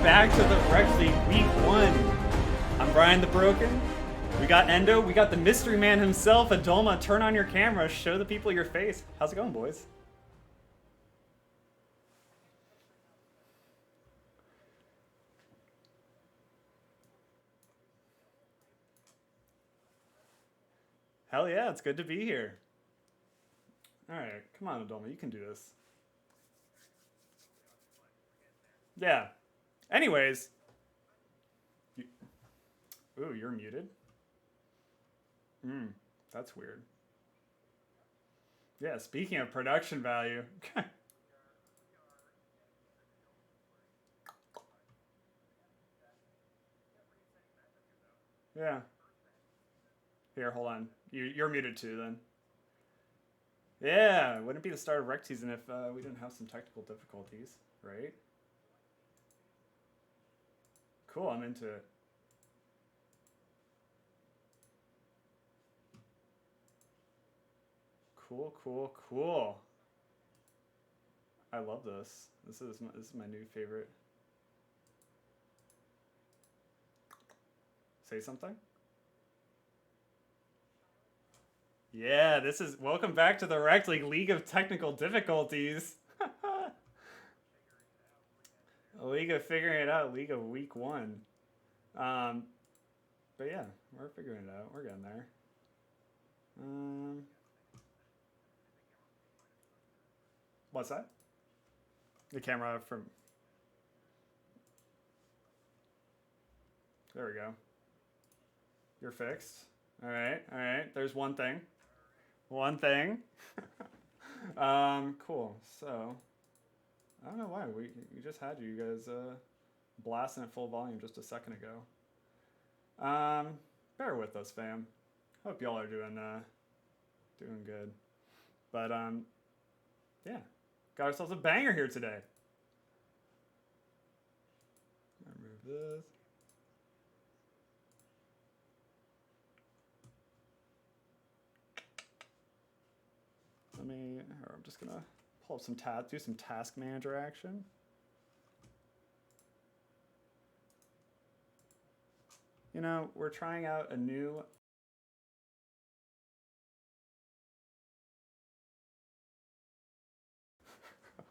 back to the Rec League Week 1. I'm Brian the Broken. We got Endo, we got the mystery man himself, Adoma. Turn on your camera, show the people your face. How's it going, boys? Hell yeah, it's good to be here. Alright, come on, Adoma, you can do this. Yeah. Anyways. Ooh, you're muted? That's weird. Yeah, speaking of production value. Yeah. Here, hold on. You're muted too, then. Yeah, wouldn't it be the start of rec season if we didn't have some technical difficulties, right? Cool, I'm into it. Cool, cool, cool. I love this. This is my new favorite. Say something? Yeah, this is welcome back to the Rec League of Technical Difficulties. A league of figuring it out, league of week 1. Um, but yeah, we're figuring it out. We're getting there. What's that? The camera from. There we go. You're fixed. All right, all right. There's one thing. One thing. Cool. So, I don't know why we just had you guys blasting at full volume just a second ago. Bear with us, fam. Hope y'all are doing good. But yeah, got ourselves a banger here today. Remove this. I'm just gonna pull up some do some task manager action. You know, we're trying out a new.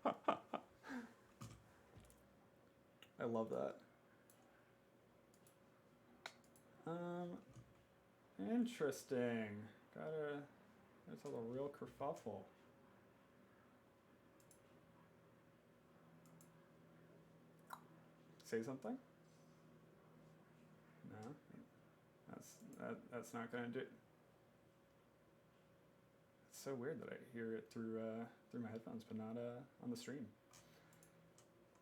I love that. Interesting. That's a real kerfuffle. Say something? No, that's not gonna do. It's so weird that I hear it through my headphones, but not on the stream.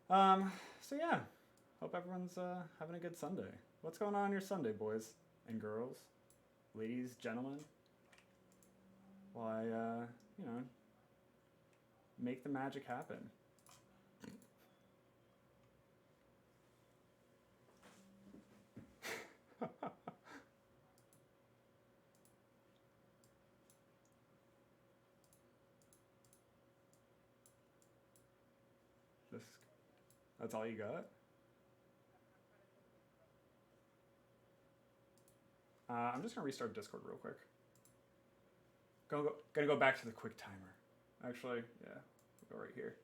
So yeah, hope everyone's having a good Sunday. What's going on your Sunday, boys and girls, ladies, gentlemen? While I make the magic happen. That's all you got? I'm just gonna restart Discord real quick. Gonna go back to the quick timer. Actually, yeah, we'll go right here.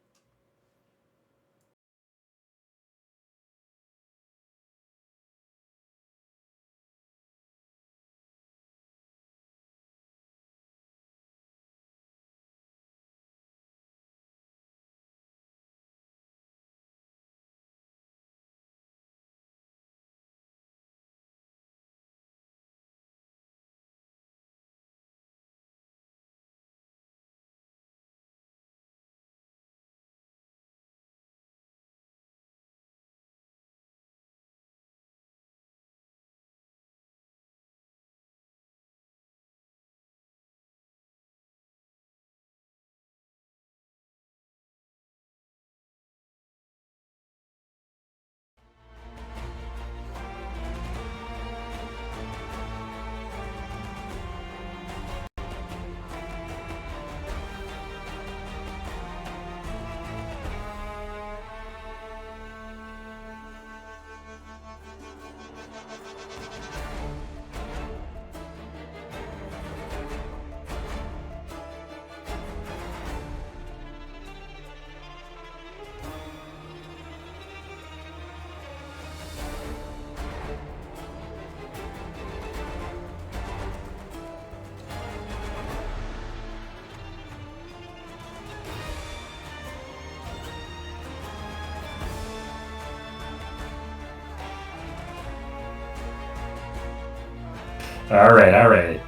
All right.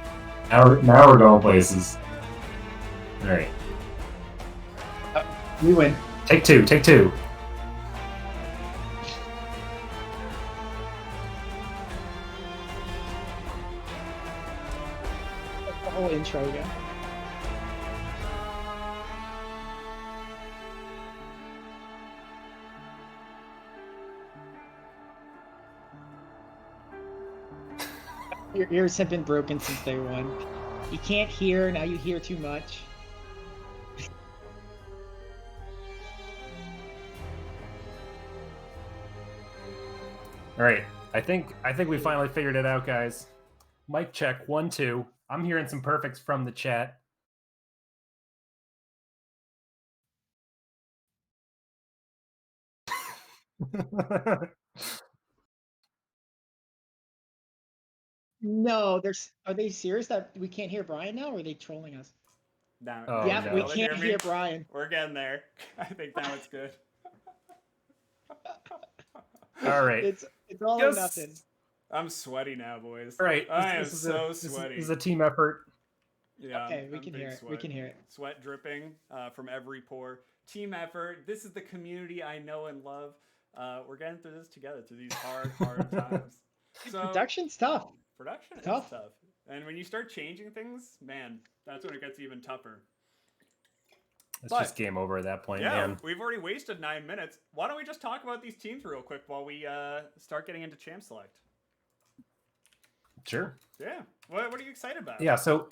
Now we're going places. All right. We win. Take two. The whole intro again. Your ears have been broken since day one. You can't hear, now you hear too much. All right. I think we finally figured it out, guys. Mic check 1 2. I'm hearing some perfects from the chat. No, are they serious that we can't hear Brian now, or are they trolling us? Now, Oh, Yep, no. we able to can't me? hear Brian. We're getting there. I think now it's good. All right. It's all or nothing. I'm sweaty now, boys. All right. I am This is so this sweaty. is a team effort. Yeah, Okay, we I'm can big hear it. sweat. We can hear it. Sweat dripping from every pore. Team effort. This is the community I know and love. We're getting through this together through these hard times. So Production's tough. production is Tough. tough, and when you start changing things, man, that's when it gets even tougher. It's just game over at that point, Yeah, man. we've already wasted 9 minutes. Why don't we just talk about these teams real quick while we start getting into Champ Select? Sure. Yeah. What are you excited about? Yeah. So.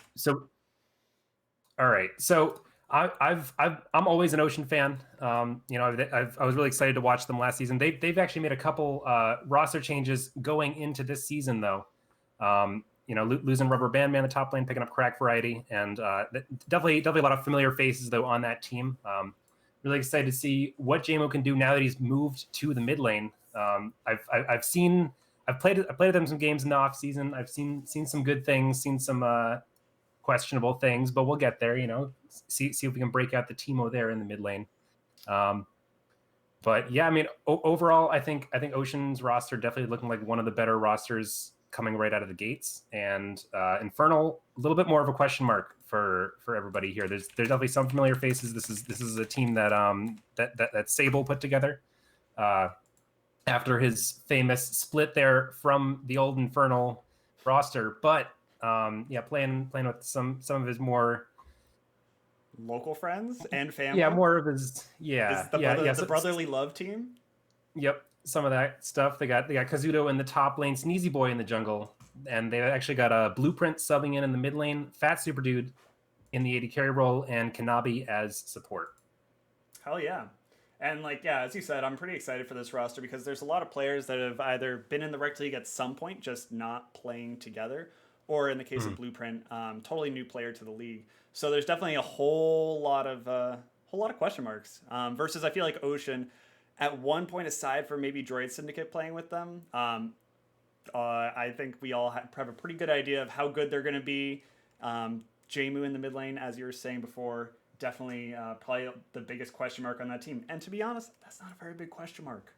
All right. So I'm always an Ocean fan. I was really excited to watch them last season. They've actually made a couple roster changes going into this season, though. Losing Rubber Band Man, the top lane, picking up Crack Variety, and definitely a lot of familiar faces though on that team. Really excited to see what JMO can do now that he's moved to the mid lane. I've played them some games in the off season. I've seen some good things, seen some questionable things, but we'll get there. See if we can break out the Teemo there in the mid lane. But yeah, I mean, overall, I think Ocean's roster definitely looking like one of the better rosters coming right out of the gates, and Infernal a little bit more of a question mark for everybody here. There's definitely some familiar faces. This is a team that that Sable put together after his famous split there from the old Infernal roster, but playing with some of his more local friends and family. Yeah, more of his Is the brotherly love team? Yep, some of that stuff. They got Kazuto in the top lane, Sneezy Boy in the jungle, and they actually got a Blueprint subbing in the mid lane, Fat Super Dude in the AD carry role, and Kanabi as support. Hell yeah. And as you said, I'm pretty excited for this roster because there's a lot of players that have either been in the rec league at some point, just not playing together, or in the case of Blueprint, totally new player to the league. So there's definitely a whole lot of question marks. Versus I feel like Ocean, at one point, aside from maybe Droid Syndicate playing with them, I think we all have a pretty good idea of how good they're going to be. Jmu in the mid lane, as you were saying before, definitely probably the biggest question mark on that team. And to be honest, that's not a very big question mark.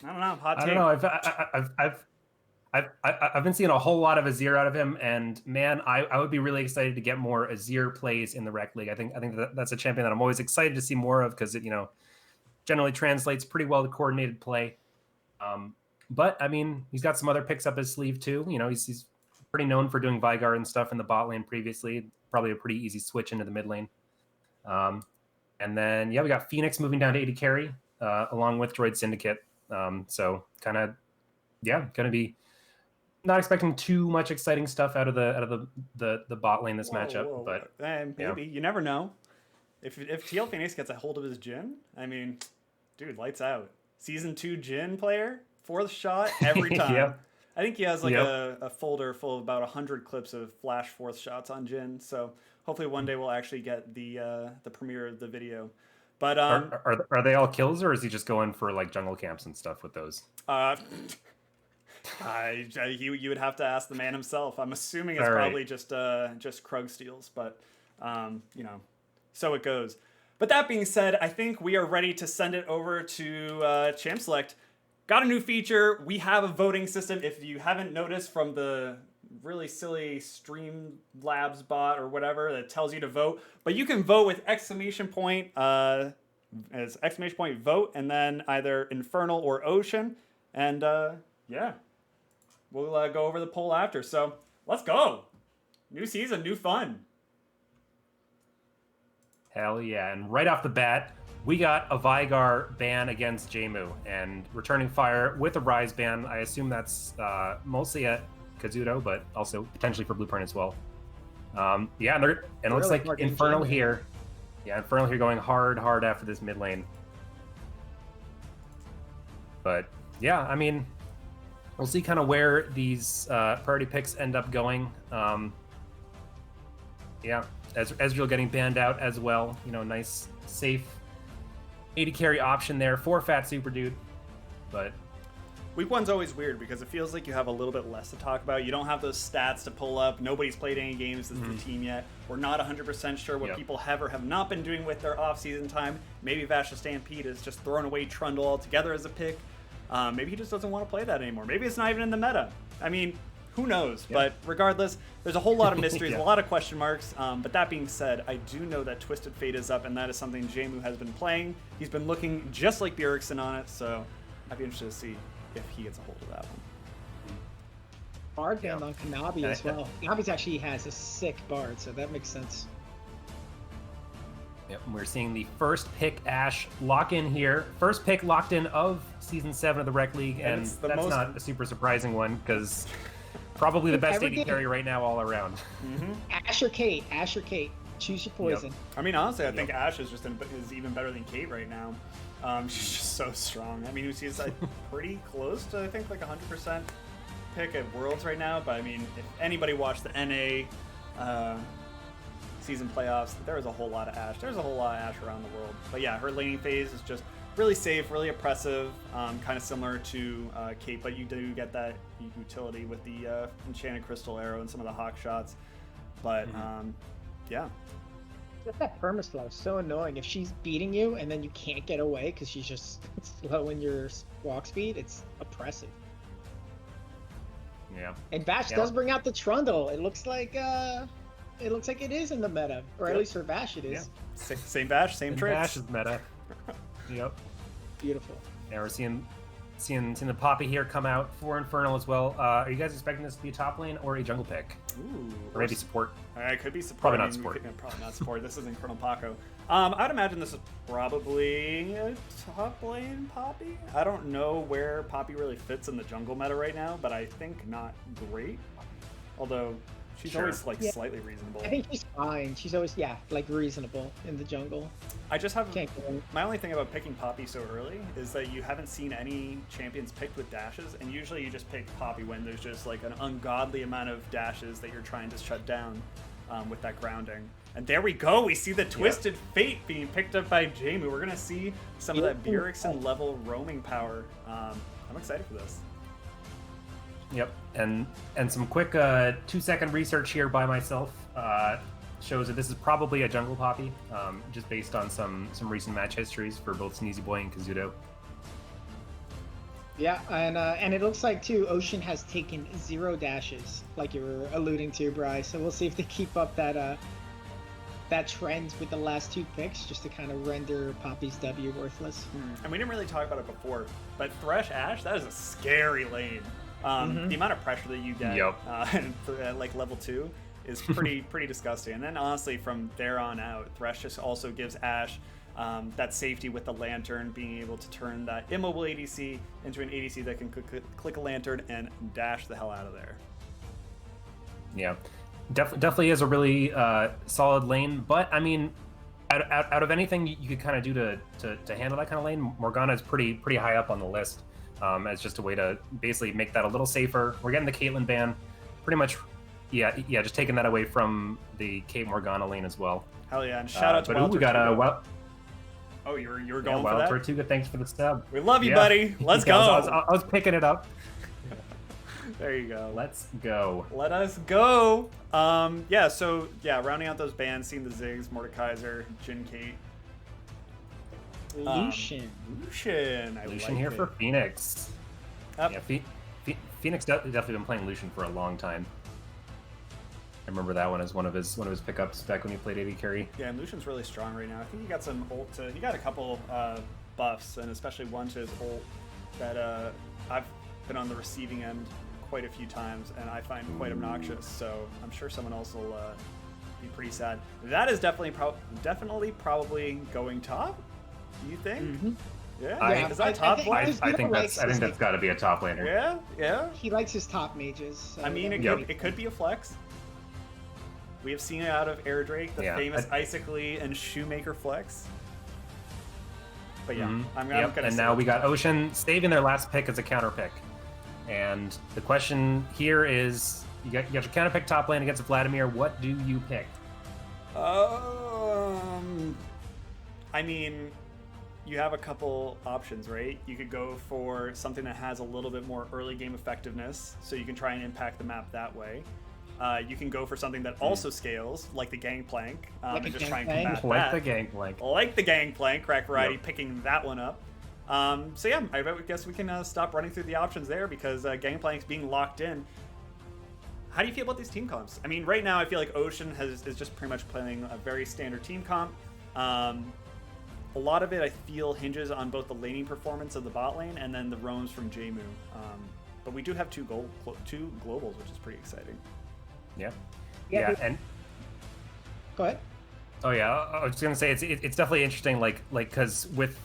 I don't know. Hot take. I don't know. I've been seeing a whole lot of Azir out of him, and man, I would be really excited to get more Azir plays in the rec league. I think that's a champion that I'm always excited to see more of because it generally translates pretty well to coordinated play. But I mean, he's got some other picks up his sleeve too. He's pretty known for doing Vygar and stuff in the bot lane previously. Probably a pretty easy switch into the mid lane. And then we got Phoenix moving down to AD carry along with Droid Syndicate. So kind of going to be not expecting too much exciting stuff out of the bot lane this matchup. But maybe you never know. If TL Phoenix gets a hold of his Jhin, I mean, dude, lights out. Season 2 Jhin player, fourth shot every time. Yep. I think he has a folder full of about 100 clips of flash fourth shots on Jhin. So hopefully one day we'll actually get the premiere of the video. But are they all kills, or is he just going for like jungle camps and stuff with those? You would have to ask the man himself. I'm assuming it's probably just Krug steals, but so it goes. But that being said, I think we are ready to send it over to Champ Select. got a new feature. We have a voting system. If you haven't noticed from the really silly Streamlabs bot or whatever that tells you to vote, but you can vote with exclamation point as exclamation point vote, and then either Infernal or Ocean. And yeah, we'll go over the poll after. So let's go. New season, new fun. Hell yeah. And right off the bat, we got a Vigar ban against Jmu and returning fire with a Rise ban. I assume that's mostly at Kazuto, but also potentially for Blueprint as well. Yeah, and it looks like Infernal here. Yeah, Infernal here going hard after this mid lane. But yeah, I mean, we'll see kind of where these priority picks end up going. Yeah, Ezreal getting banned out as well. You know, nice, safe 80 carry option there for Fat Super Dude. But Week 1's always weird because it feels like you have a little bit less to talk about. You don't have those stats to pull up. Nobody's played any games as the team yet. We're not 100% sure what people have or have not been doing with their off-season time. Maybe Vasha Stampede is just throwing away Trundle altogether as a pick. Maybe he just doesn't want to play that anymore. Maybe it's not even in the meta. I mean, who knows? But regardless, there's a whole lot of mysteries, a lot of question marks. But that being said, I do know that Twisted Fate is up, and that is something Jmu has been playing. He's been looking just like Bjergsen on it, so I'd be interested to see if he gets a hold of that one. Bard band on Kanabi as well. Kanabi actually has a sick Bard, so that makes sense. Yep, we're seeing the first pick Ashe lock in here. First pick locked in of Season 7 of the Rec League, and that's not a super surprising one because probably the best AD carry right now all around. Ashe or Kate? Ashe or Kate? Choose your poison. Yep. I mean, honestly, I think Ashe is even better than Kate right now. She's just so strong. I mean, she's like pretty close to, I think, like 100% pick at Worlds right now. But I mean, if anybody watched the NA season playoffs, there was a whole lot of Ashe. There's a whole lot of Ashe around the world. But yeah, her laning phase is just really safe, really oppressive, kind of similar to Kate, but you do get that utility with the Enchanted Crystal Arrow and some of the hawk shots. But yeah. Just that perma-slow is so annoying. If she's beating you and then you can't get away because she's just slowing your walk speed, it's oppressive. Yeah. And Vash does bring out the Trundle. It looks like it is in the meta, or at least for Vash it is. Yeah. Same Vash, same tricks. Vash is meta. Yep. Beautiful. Yeah, we're seeing the Poppy here come out for Infernal as well. Are you guys expecting this to be a top lane or a jungle pick? Ooh. Or maybe support? It could be support. Probably not support. Probably not support. This isn't Colonel Paco. I'd imagine this is probably a top lane Poppy. I don't know where Poppy really fits in the jungle meta right now, but I think not great. Although she's always like slightly reasonable. I think she's fine. She's always like reasonable in the jungle. I just have my only thing about picking Poppy so early is that you haven't seen any champions picked with dashes, and usually you just pick Poppy when there's just like an ungodly amount of dashes that you're trying to shut down with that grounding. And there we go. We see the Twisted Fate being picked up by Jmu. We're gonna see some of that Bjergsen level roaming power. I'm excited for this. Yep, and some quick 2-second research here by myself shows that this is probably a jungle Poppy, just based on some recent match histories for both Sneezy Boy and Kazuto. Yeah, and it looks like too Ocean has taken 0 dashes, like you were alluding to, Bryce. So we'll see if they keep up that trend with the last 2 picks, just to kind of render Poppy's W worthless. And we didn't really talk about it before, but Thresh Ashe, that is a scary lane. The amount of pressure that you get at like level 2 is pretty disgusting. And then honestly, from there on out, Thresh just also gives Ashe that safety with the Lantern, being able to turn that immobile ADC into an ADC that can click a Lantern and dash the hell out of there. Yeah, definitely is a really solid lane. But I mean, out of anything you could kind of do to handle that kind of lane, Morgana is pretty high up on the list. As just a way to basically make that a little safer. We're getting the Caitlyn ban, pretty much, just taking that away from the Kate Morgana lane as well. Hell yeah, and shout out to Wild we got a Oh, you were going for Wild that? Tortuga, thanks for the stub. We love you, buddy. Let's go. I was picking it up. There you go. Let's go. Let us go. Rounding out those bans, seeing the Ziggs, Mordekaiser, Jhin Kate. Lucian. Lucian. I Lucian like here it. for Phoenix. Yep. Yeah, Phoenix definitely been playing Lucian for a long time. I remember that one as one of his pickups back when he played AD carry. Yeah, and Lucian's really strong right now. I think he got some ult. He got a couple buffs, and especially one to his ult that I've been on the receiving end quite a few times, and I find quite obnoxious. So I'm sure someone else will be pretty sad. That is definitely probably going top. You think? Mm-hmm. Yeah. Is that top? I think that's got to be a top laner. Yeah. He likes his top mages. So I mean, it could be a flex. We have seen it out of Air Drake, the famous Icically and Shoemaker flex. But yeah, I'm gonna. And now we got Ocean saving their last pick as a counter pick. And the question here is, you got your counter pick top lane against Vladimir. What do you pick? I mean, you have a couple options, right? You could go for something that has a little bit more early game effectiveness, so you can try and impact the map that way. You can go for something that also scales, like the Gangplank, and just try and combat that. Like the Gangplank. Like the Gangplank, Crack Variety picking that one up. So yeah, I guess we can stop running through the options there because Gangplank's being locked in. How do you feel about these team comps? I mean, right now I feel like Ocean is just pretty much playing a very standard team comp. A lot of it I feel hinges on both the laning performance of the bot lane and then the roams from Jmu. But we do have two globals, which is pretty exciting. Yeah. And go ahead. Oh yeah, I was just gonna say it's definitely interesting, like because with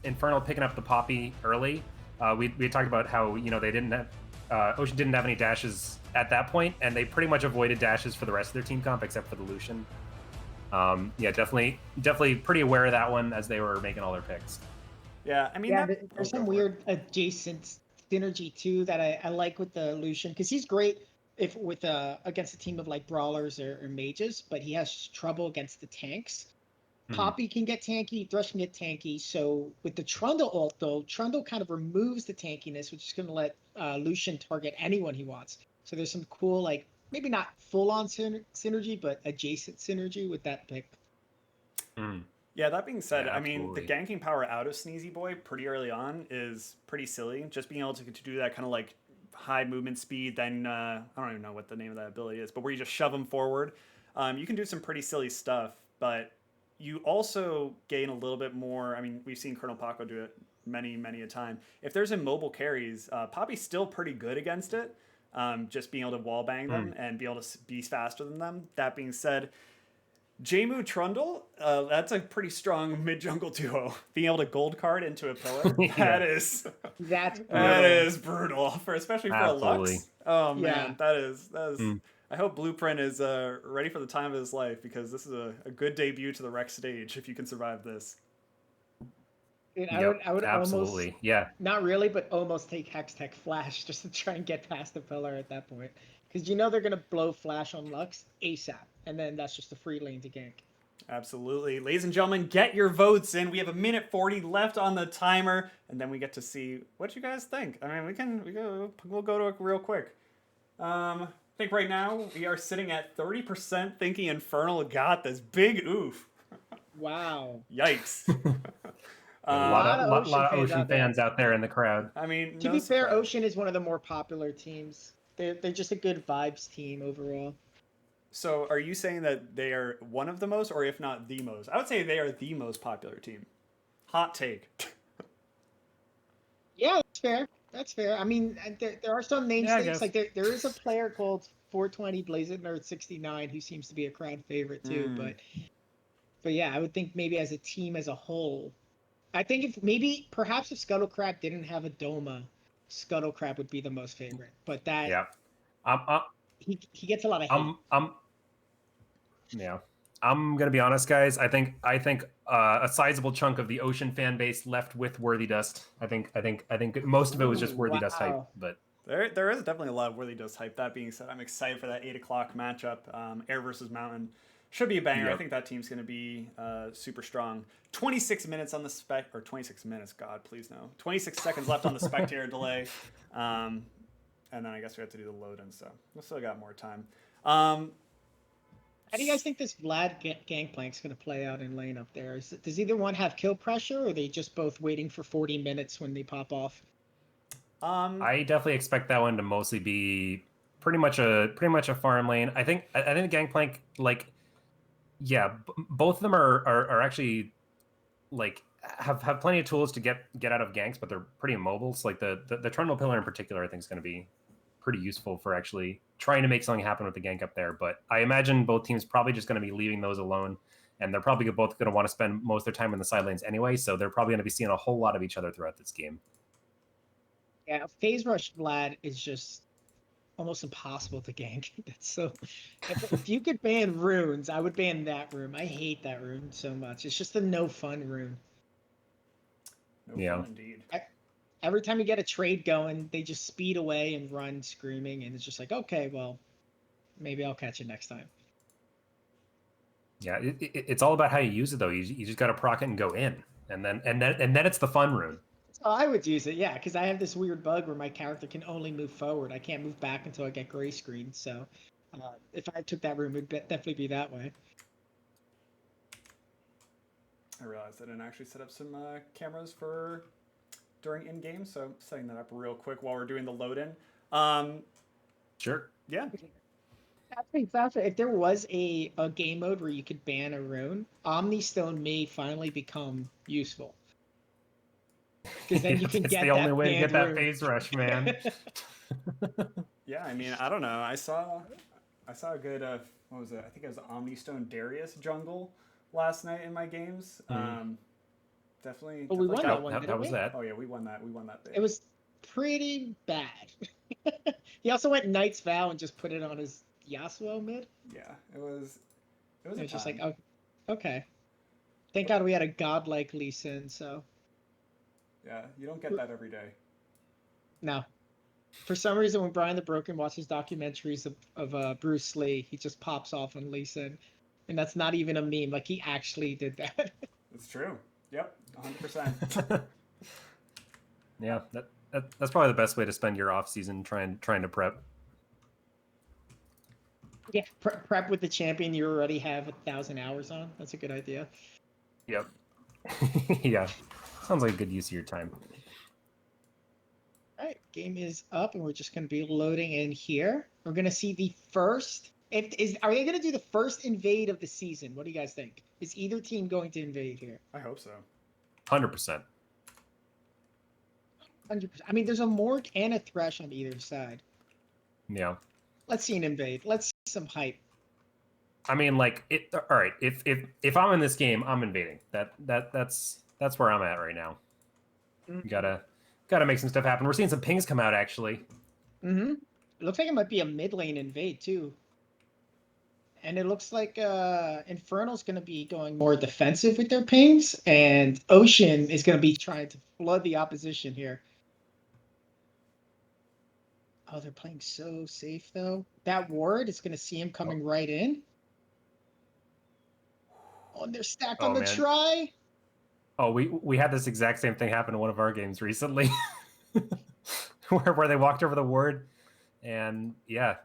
Infernal picking up the Poppy early, we talked about how they didn't have Ocean didn't have any dashes at that point, and they pretty much avoided dashes for the rest of their team comp except for the Lucian. Definitely pretty aware of that one as they were making all their picks. Yeah, I mean, there's some weird adjacent synergy too that I like with the Lucian because he's great against a team of like brawlers or mages, but he has trouble against the tanks. Poppy can get tanky, Thresh can get tanky. So with the Trundle ult though, Trundle kind of removes the tankiness, which is going to let Lucian target anyone he wants. So there's some cool, like maybe not full on synergy, but adjacent synergy with that pick. Yeah, that being said, I mean, the ganking power out of Sneezy Boy pretty early on is pretty silly. Just being able to do that kind of like high movement speed, then I don't even know what the name of that ability is, but where you just shove them forward. You can do some pretty silly stuff, but you also gain a little bit more. I mean, we've seen Colonel Paco do it many a time. If there's immobile carries, Poppy's still pretty good against it. Just being able to wall bang them and be able to be faster than them. That being said, Jmu Trundle, that's a pretty strong mid-jungle duo. Being able to gold card into a pillar, that is brutal, especially for a Lux. Oh man, that is. I hope Blueprint is ready for the time of his life because this is a good debut to the Rex stage if you can survive this. Dude, I would absolutely, almost, not really, but almost take Hextech Flash just to try and get past the pillar at that point. Because they're going to blow Flash on Lux ASAP, and then that's just a free lane to gank. Absolutely. Ladies and gentlemen, get your votes in. We have 1:40 left on the timer, and then we get to see what you guys think. I mean, we'll go to it real quick. I think right now we are sitting at 30% thinking Infernal got this. Big oof. Wow. Yikes. A lot of Ocean fans out there in the crowd. I mean, to be fair, Ocean is one of the more popular teams. They're just a good vibes team overall. So are you saying that they are one of the most, or if not the most? I would say they are the most popular team. Hot take. Yeah, that's fair. I mean, there are some namesakes. Like there is a player called 420 Blazing Nerd 69 who seems to be a crowd favorite too. But yeah, I would think maybe as a team as a whole, I think if Scuttlecrab didn't have a Doma, Scuttlecrab would be the most favorite. But that he gets a lot of hate. I'm gonna be honest, guys. I think a sizable chunk of the Ocean fan base left with Worthy Dust. I think most of it was just Worthy Dust hype, but there is definitely a lot of Worthy Dust hype. That being said, I'm excited for that 8:00 matchup. Air versus Mountain should be a banger. I think that team's gonna be super strong. 26 minutes on the spec, or 26 minutes. God, please no. 26 seconds left on the spectator delay, and then I guess we have to do the load in. So we still got more time. How do you guys think this Vlad Gangplank's going to play out in lane up there? Does either one have kill pressure, or are they just both waiting for 40 minutes when they pop off? I definitely expect that one to mostly be pretty much a farm lane. I think Gangplank, like, yeah, both of them are actually like have plenty of tools to get out of ganks, but they're pretty immobile. So like the Trundle Pillar in particular, I think is going to be pretty useful for actually trying to make something happen with the gank up there. But I imagine both teams probably just going to be leaving those alone, and they're probably both going to want to spend most of their time in the side lanes anyway. So they're probably going to be seeing a whole lot of each other throughout this game. Yeah, Phase Rush Vlad is just almost impossible to gank. That's so. If you could ban runes, I would ban that rune. I hate that rune so much. It's just a no fun rune. No fun indeed. Every time you get a trade going, they just speed away and run screaming, and it's just like, okay, well, maybe I'll catch it next time. Yeah, it's all about how you use it, though. You just got to proc it and go in, and then it's the fun rune. So I would use it, yeah, because I have this weird bug where my character can only move forward. I can't move back until I get gray screen. So if I took that rune, it would definitely be that way. I realized I didn't actually set up some cameras for during in-game, so setting that up real quick while we're doing the load-in. Sure. Yeah. If there was a game mode where you could ban a rune, Omnistone may finally become useful. Because then you can it's get the only way to get that phase rush, man. Yeah, I mean, I don't know. I saw a good what was it? I think it was Omnistone Darius jungle last night in my games. Definitely. Well, we won that one. How was that? Oh yeah, we won that. We won that big. It was pretty bad. He also went Knight's Vow and just put it on his Yasuo mid. Yeah, it was. It was just like, oh, okay. Thank God we had a godlike Lee Sin. So. Yeah, you don't get that every day. No. For some reason, when Brian the Broken watches documentaries of Bruce Lee, he just pops off on Lee Sin. And that's not even a meme. Like, he actually did that. It's true. Yep, 100%. Yeah, that's probably the best way to spend your off season trying to prep. Yeah, prep with the champion you already have 1,000 hours on. That's a good idea. Yep. Yeah. Sounds like a good use of your time. All right, game is up, and we're just going to be loading in here. We're going to see the first. Are they going to do the first invade of the season? What do you guys think? Is either team going to invade here? I hope so. 100%. 100%. I mean, there's a Morg and a Thresh on either side. Yeah. Let's see an invade. Let's see some hype. I mean, like, all right. If I'm in this game, I'm invading. That's where I'm at right now. You gotta make some stuff happen. We're seeing some pings come out actually. Mm-hmm. It looks like it might be a mid lane invade too. And it looks like Infernal's going to be going more defensive with their pings, and Ocean is going to be trying to flood the opposition here. Oh, they're playing so safe, though. That ward is going to see him coming right in. Oh, and they're stacked on the try. Oh, we had this exact same thing happen in one of our games recently, where they walked over the ward, and yeah,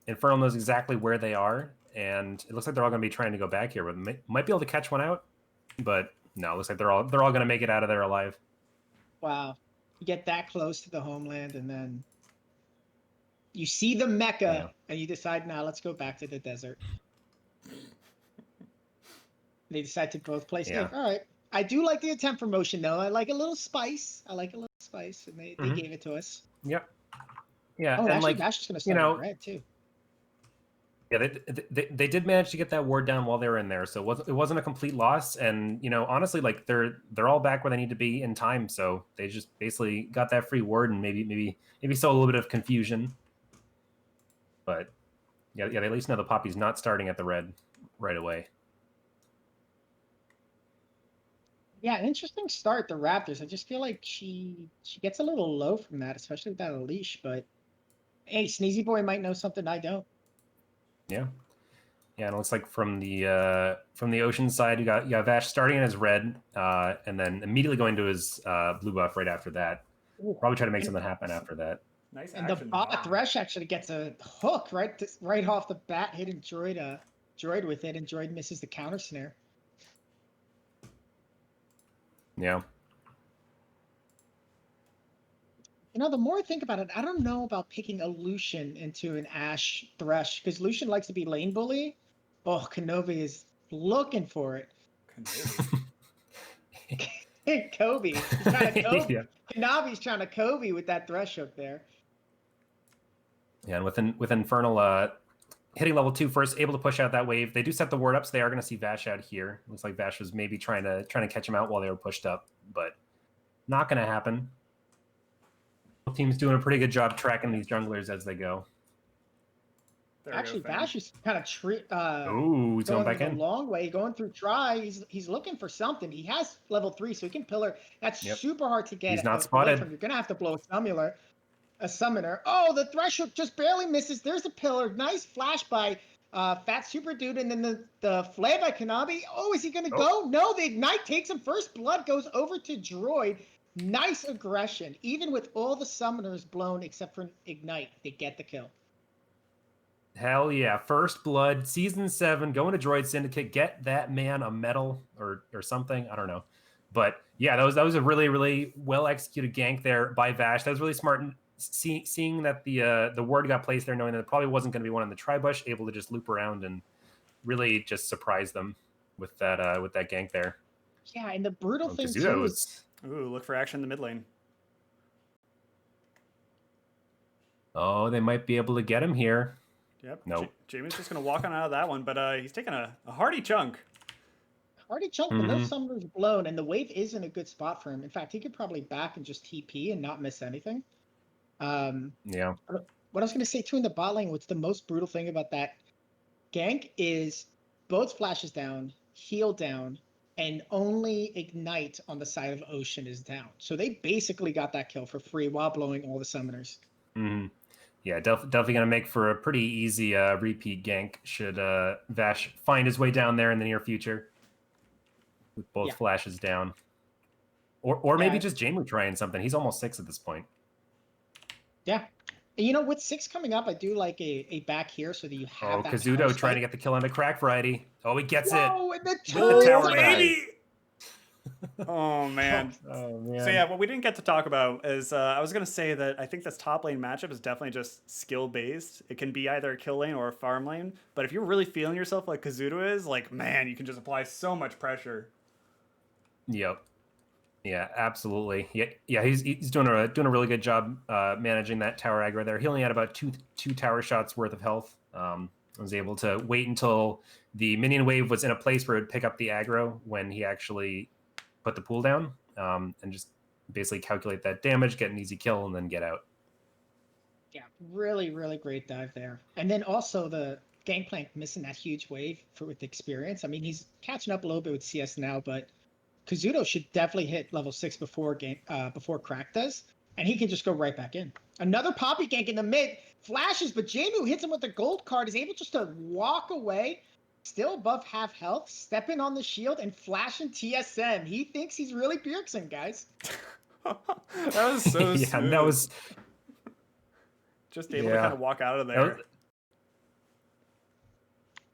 Infernal knows exactly where they are, and it looks like they're all going to be trying to go back here, but might be able to catch one out, but no, it looks like they're all going to make it out of there alive. Wow, you get that close to the homeland, and then you see the Mecca, and you decide, now let's go back to the desert. They decide to both play safe. All right. I do like the attempt for motion, though. I like a little spice. And they gave it to us. Yep. Yeah. Oh, and actually, like, Dash is going to start red, too. Yeah, they did manage to get that ward down while they were in there, so it wasn't a complete loss. And honestly, like they're all back where they need to be in time, so they just basically got that free ward and maybe saw a little bit of confusion. But yeah, they at least know the Poppy's not starting at the red right away. Yeah, an interesting start, the Raptors. I just feel like she gets a little low from that, especially with that leash. But hey, Sneezy Boy might know something I don't. Yeah, and it looks like from the Ocean side, you got Vash starting in his red, and then immediately going to his blue buff right after that. Probably try to make something happen after that. Nice. And the Thresh actually gets a hook right off the bat, hitting Droid Droid with it, and Droid misses the counter snare. Yeah. You know, the more I think about it, I don't know about picking a Lucian into an Ash Thresh, because Lucian likes to be lane bully. Oh, Kenobi is looking for it. Kenobi. Kobe. He's trying to Kobe. Yeah. Kenobi's trying to Kobe with that Thresh hook there. Yeah, and with Infernal hitting level 2 first, able to push out that wave. They do set the ward up, so they are going to see Vash out here. Looks like Vash was maybe trying to catch him out while they were pushed up, but not going to happen. Both teams doing a pretty good job tracking these junglers as they go. Actually, Vash is kind of Ooh, he's going back the in. long way, going through try. He's looking for something. He has level 3, so he can pillar. That's super hard to get. He's not away spotted. from. You're gonna have to blow a summoner. Oh, the Thresh hook just barely misses. There's a pillar. Nice flash by Fat Super Dude, and then the flay by Kenobi. Oh, is he gonna go? No, the ignite takes him. First blood goes over to Droid. Nice aggression. Even with all the summoners blown except for ignite, they get the kill. Hell yeah. First blood, season 7, going to Droid Syndicate, get that man a medal or something. I don't know. But yeah, that was a really, really well executed gank there by Vash. That was really smart. Seeing that the ward got placed there, knowing that it probably wasn't going to be one in the tri-bush, able to just loop around and really just surprise them with that gank there. Yeah, and the brutal thing too is... Ooh, look for action in the mid lane. Oh, they might be able to get him here. Yep. Nope. Jamie's just going to walk on out of that one, but he's taking a hearty chunk. Hearty chunk, but no summoners blown, and the wave is in a good spot for him. In fact, he could probably back and just TP and not miss anything. Yeah. What I was going to say too in the bot lane, what's the most brutal thing about that gank is both flashes down, heal down, and only ignite on the side of Ocean is down. So they basically got that kill for free while blowing all the summoners. Mm-hmm. Yeah, definitely going to make for a pretty easy repeat gank should Vash find his way down there in the near future with both flashes down. Or maybe just Jamie trying something. He's almost 6 at this point. Yeah. You know, with 6 coming up, I do like a back here so that you have that Kazuto trying to get the kill on the crack variety. Oh, he gets it. And the with the tower baby! Oh man. Oh man. So yeah, what we didn't get to talk about is I was gonna say that I think this top lane matchup is definitely just skill based. It can be either a kill lane or a farm lane, but if you're really feeling yourself like Kazuto is, like man, you can just apply so much pressure. Yep. Yeah, absolutely. Yeah, he's doing a really good job managing that tower aggro there. He only had about two tower shots worth of health. Was able to wait until the minion wave was in a place where it would pick up the aggro when he actually put the pool down, and just basically calculate that damage, get an easy kill, and then get out. Yeah, really, really great dive there. And then also the Gangplank missing that huge wave with experience. I mean, he's catching up a little bit with CS now, but Kazuto should definitely hit level 6 before Crack does, and he can just go right back in. Another Poppy gank in the mid, flashes, but Jamie, who hits him with the gold card, is able just to walk away, still above half health, stepping on the shield, and flashing TSM. He thinks he's really Bjergsen, guys. That was so yeah, smooth. that was... Just able to kind of walk out of there.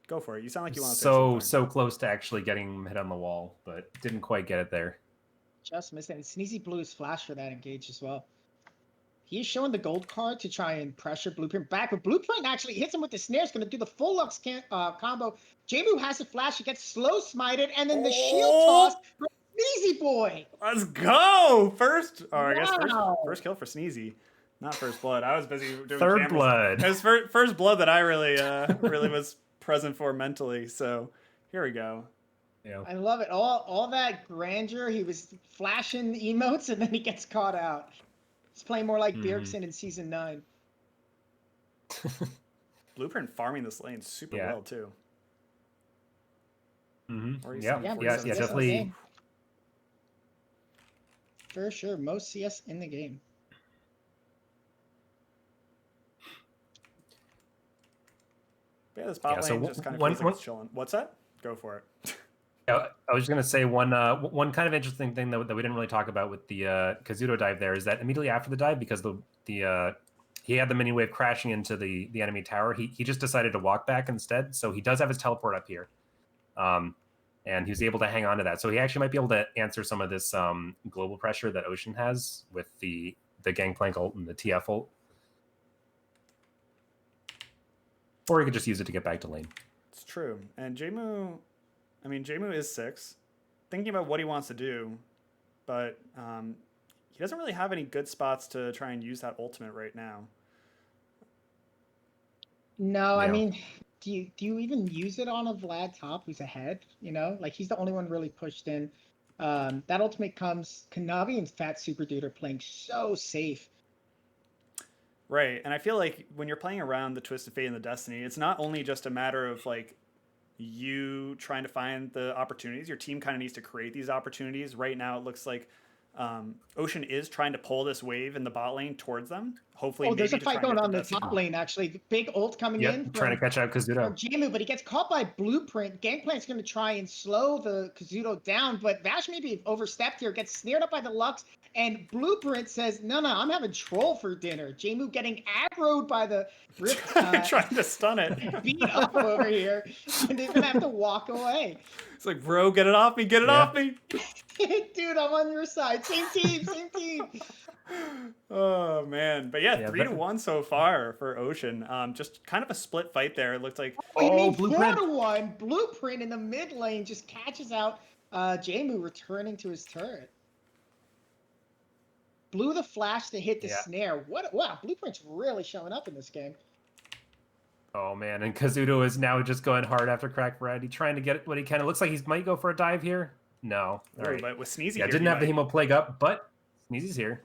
Go for it. You sound like you want to so close to actually getting him hit on the wall, but didn't quite get it there. Just missed it. And Sneezy blew his flash for that engage as well. He's showing the gold card to try and pressure Blueprint back, but Blueprint actually hits him with the snare. It's going to do the full Lux combo. Jamu has a flash. He gets slow smited, and then the shield toss from Sneezy Boy. Let's go! I guess first kill for Sneezy. Not first blood. I was busy doing third blood. It was first blood that I really was present for mentally. So here we go. Yeah. I love it. All that grandeur. He was flashing emotes, and then he gets caught out. He's playing more like Bjergsen in season 9. Blueprint farming this lane super well too. Yeah, definitely. For sure, most CS in the game. Yeah, this bot lane just kind of feels like it's chilling. What's that? Go for it. I was just going to say one kind of interesting thing that we didn't really talk about with the Kazuto dive there is that immediately after the dive, because he had the mini wave crashing into the enemy tower. He just decided to walk back instead. So he does have his teleport up here. And he was able to hang on to that. So he actually might be able to answer some of this global pressure that Ocean has with the Gangplank ult and the TF ult. Or he could just use it to get back to lane. It's true. And Jmu is 6. Thinking about what he wants to do, but he doesn't really have any good spots to try and use that ultimate right now. No, I mean, do you even use it on a Vlad top who's ahead? You know, like he's the only one really pushed in. That ultimate comes. Kanavi and Fat Super Dude are playing so safe. Right, and I feel like when you're playing around the Twisted Fate and the Destiny, it's not only just a matter of like you trying to find the opportunities. Your team kind of needs to create these opportunities. Right now, it looks like Ocean is trying to pull this wave in the bot lane towards them. Hopefully, there's a maybe to fight try and going get on the in the Destiny. top lane, actually. The big ult coming in. Trying to catch out Kazuto. From Jmu, but he gets caught by Blueprint. Gangplank's going to try and slow the Kazuto down, but Vash maybe overstepped here, gets snared up by the Lux, and Blueprint says, no, I'm having troll for dinner. Jmu getting aggroed by the Rift. Trying to stun it. Beat up over here, and they're going to have to walk away. It's like, bro, get it off me, get it off me. Dude, I'm on your side. Same team. Oh man, but yeah, 3-1 so far for Ocean. Just kind of a split fight there. It looked like Blueprint 4-1. Blueprint in the mid lane just catches out Jmu returning to his turret. Blew the flash to hit the snare. Wow, Blueprint's really showing up in this game. Oh man, and Kazuto is now just going hard after Crack Variety, trying to get what he can. It looks like he might go for a dive here. No. All right. But with Sneezy, didn't have the Hemo Plague up, but Sneezy's here.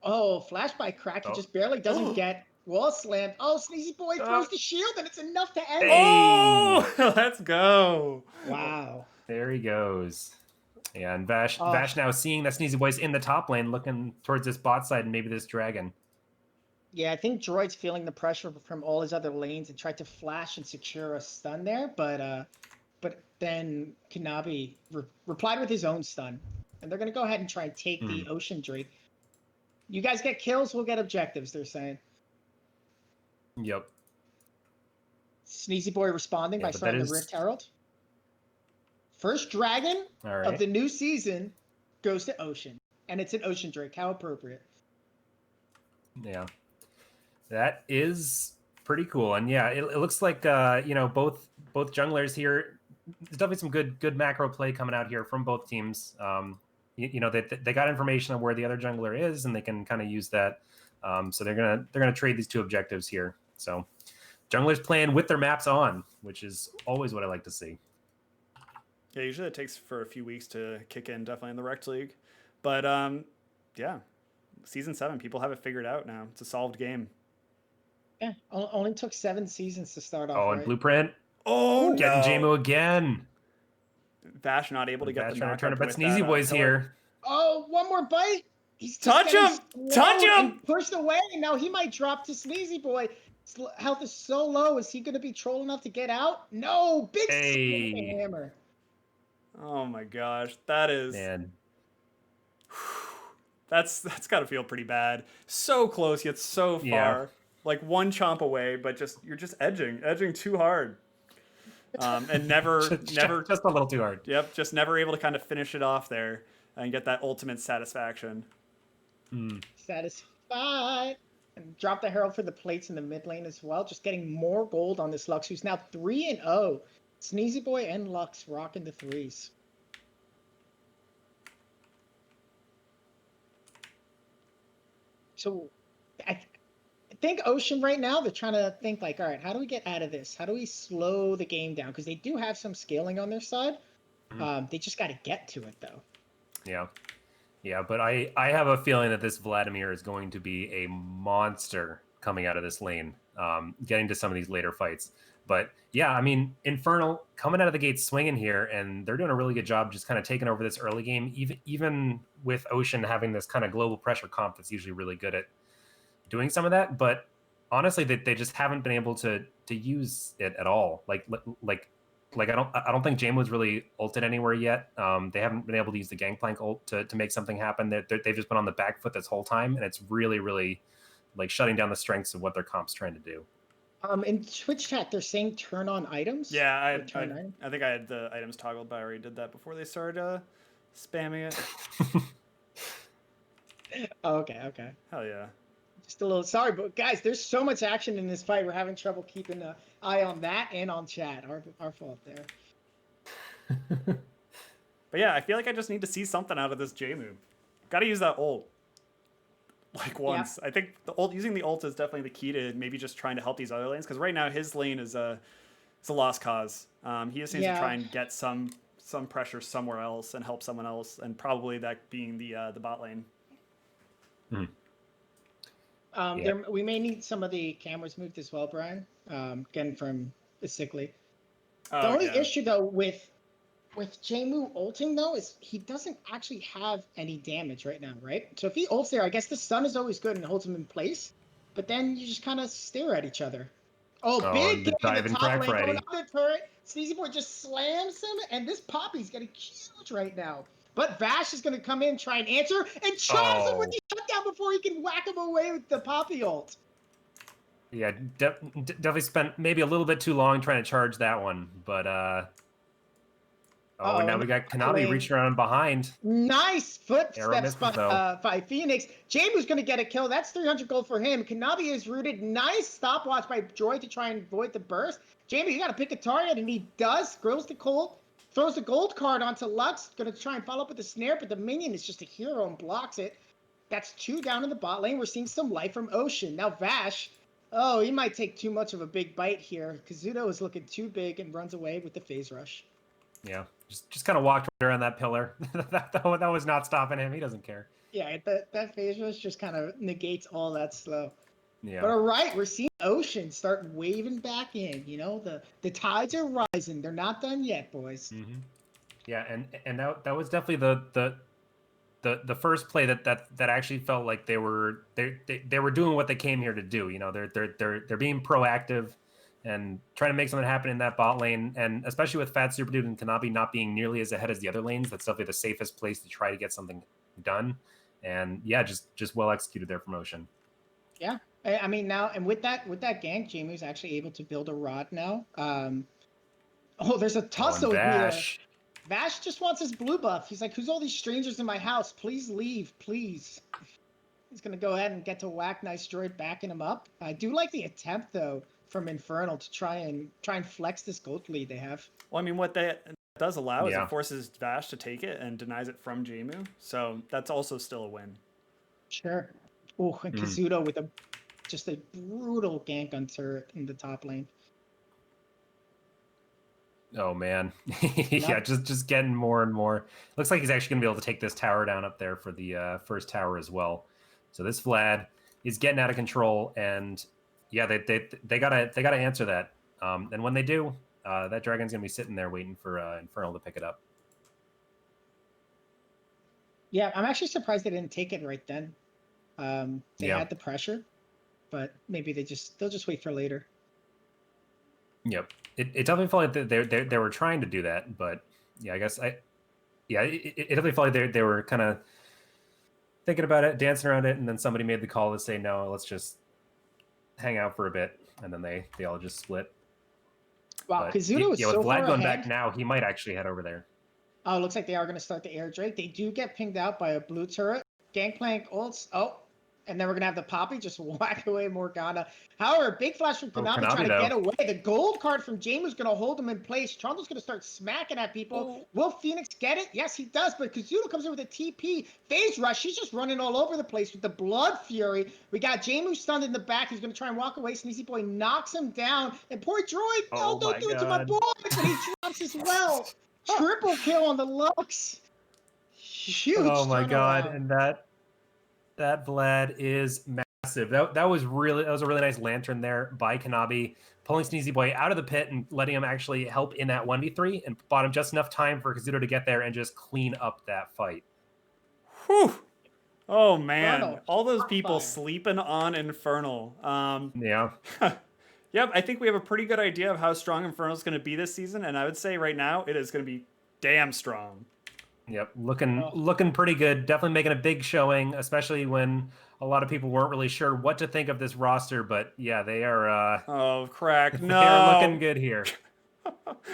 Oh, flash by Crack. He just barely doesn't get wall slammed. Oh, Sneezy Boy throws the shield, and it's enough to end. Oh, let's go. Wow. There he goes. Yeah, and Vash now seeing that Sneezy Boy's in the top lane, looking towards this bot side and maybe this dragon. Yeah, I think Droid's feeling the pressure from all his other lanes and tried to flash and secure a stun there, but then Kanabi replied with his own stun, and they're gonna go ahead and try and take the Ocean Drake. You guys get kills, we'll get objectives. They're saying. Yep. Sneezy Boy responding by starting the Rift Herald. First dragon of the new season goes to Ocean, and it's an Ocean Drake. How appropriate. Yeah. That is pretty cool. And yeah, it looks like both junglers here. There's definitely some good macro play coming out here from both teams. They got information on where the other jungler is, and they can kind of use that. So they're gonna trade these two objectives here. So junglers playing with their maps on, which is always what I like to see. Yeah, usually it takes for a few weeks to kick in, definitely in the Rect League. But yeah, Season 7, people have it figured out now. It's a solved game. Yeah, only took 7 seasons to start off. Oh, and Blueprint. Oh, getting Jmu again. Vash not able to get the knock-up, but Sneezy Boy's here. Oh, one more bite. He's touch him! Pushed away. Now he might drop to Sneezy Boy. His health is so low. Is he going to be troll enough to get out? No, big hammer. Oh my gosh, that is. Man. That's got to feel pretty bad. So close yet so far. Yeah. Like one chomp away, but you're just edging too hard. And never just a little too hard. Yep, just never able to kind of finish it off there and get that ultimate satisfaction. Satisfied. And drop the Herald for the plates in the mid lane as well. Just getting more gold on this Lux, who's now 3-0. Sneezy Boy and Lux rocking the 3s. So I think Ocean right now, they're trying to think like, all right, how do we get out of this? How do we slow the game down? Because they do have some scaling on their side. They just got to get to it, though. Yeah, but I have a feeling that this Vladimir is going to be a monster coming out of this lane, getting to some of these later fights. But yeah, I mean, Infernal coming out of the gate swinging here, and they're doing a really good job just kind of taking over this early game, even with Ocean having this kind of global pressure comp that's usually really good at doing some of that. But honestly, they just haven't been able to use it at all. Like I don't think Jame was really ulted anywhere yet. They haven't been able to use the Gangplank ult to make something happen. They've just been on the back foot this whole time, and it's really, really like shutting down the strengths of what their comp's trying to do. In Twitch chat, they're saying turn on items. Yeah, I think I had the items toggled, but I already did that before they started spamming it. Oh, okay. Hell yeah. Just a little sorry, but guys, there's so much action in this fight. We're having trouble keeping an eye on that and on chat. Our fault there. But yeah, I feel like I just need to see something out of this J move. Got to use that ult. Like once. Yeah. I think using the ult is definitely the key to maybe just trying to help these other lanes, because right now his lane is a lost cause. He just needs to try and get some pressure somewhere else and help someone else, and probably that being the bot lane. We may need some of the cameras moved as well, Brian. Again, from Sickly. The only issue though with Jmu ulting though is he doesn't actually have any damage right now, right? So if he ults there, I guess the stun is always good and holds him in place, but then you just kind of stare at each other. Big dive in the and top crack lane, Freddy. going under turret. Sneezy Boy just slams him, and this Poppy's getting huge right now. But Vash is going to come in, try and answer, and chops him with the shutdown before he can whack him away with the Poppy ult. Yeah, definitely spent maybe a little bit too long trying to charge that one, but and now we got Kanabi reaching around behind. Nice footsteps by Phoenix. Jmu's going to get a kill. That's 300 gold for him. Kanabi is rooted. Nice stopwatch by Joy to try and avoid the burst. Jmu, you got to pick a target, and he does. Grills the Colt. Throws the gold card onto Lux. Going to try and follow up with the snare, but the minion is just a hero and blocks it. That's 2 down in the bot lane. We're seeing some life from Ocean. Now Vash. Oh, he might take too much of a big bite here. Kazuto is looking too big and runs away with the phase rush. Yeah, just kind of walked around that pillar. that was not stopping him. He doesn't care. Yeah, that phase rush just kind of negates all that slow. Yeah. But all right, we're seeing Ocean start waving back in. You know, the tides are rising. They're not done yet, boys. Mm-hmm. Yeah, and that was definitely the first play that actually felt like they were doing what they came here to do. You know, they're being proactive and trying to make something happen in that bot lane, and especially with Fat Super Dude and Kanabi not being nearly as ahead as the other lanes, that's definitely the safest place to try to get something done. And yeah, just well executed there from Ocean. Yeah, I mean now, and with that gank, Jmu's actually able to build a rod now. There's a tussle here. Vash just wants his blue buff. He's like, who's all these strangers in my house? Please leave, please. He's going to go ahead and get to whack Nice Droid, backing him up. I do like the attempt, though, from Infernal to try and flex this gold lead they have. Well, I mean, what that does allow is it forces Vash to take it and denies it from Jmu. So that's also still a win. Sure. Oh, and Kazuto with just a brutal gank on turret in the top lane. Oh man, yeah, just getting more and more. Looks like he's actually gonna be able to take this tower down up there for the first tower as well. So this Vlad is getting out of control, and yeah, they gotta answer that. And when they do, that dragon's gonna be sitting there waiting for Infernal to pick it up. Yeah, I'm actually surprised they didn't take it right then. They had the pressure, but maybe they'll just wait for later. Yep. It definitely felt like they were trying to do that, but yeah, I guess it definitely felt like they were kind of thinking about it, dancing around it, and then somebody made the call to say, no, let's just hang out for a bit, and then they all just split. Wow, Kazuto is so with far Vlad going ahead. back now, he might actually head over there. Oh, looks like they are going to start the air Drake. They do get pinged out by a blue turret. Gangplank ults. Oh, and then we're going to have the Poppy just whack away Morgana. However, big flash from Kanabi trying to get away. The gold card from James going to hold him in place. Trundle's going to start smacking at people. Oh. Will Phoenix get it? Yes, he does. But Kazuto comes in with a TP. Phase rush. He's just running all over the place with the Blood Fury. We got Jamu stunned in the back. He's going to try and walk away. Sneezy Boy knocks him down. And poor Droid. No, don't do it to my boy. But he drops as well. Triple kill on the Lux. Huge. Oh my god. And that Vlad is massive. That was a really nice lantern there by Kanabi, pulling Sneezy Boy out of the pit and letting him actually help in that 1v3 and bought him just enough time for Kazuto to get there and just clean up that fight. Whew. Oh man, all those people sleeping on Infernal. Yeah. Yep, I think we have a pretty good idea of how strong Infernal is going to be this season, and I would say right now it is going to be damn strong. Yep, looking pretty good. Definitely making a big showing, especially when a lot of people weren't really sure what to think of this roster, but yeah, they are. Oh, crack! They No, are looking good here.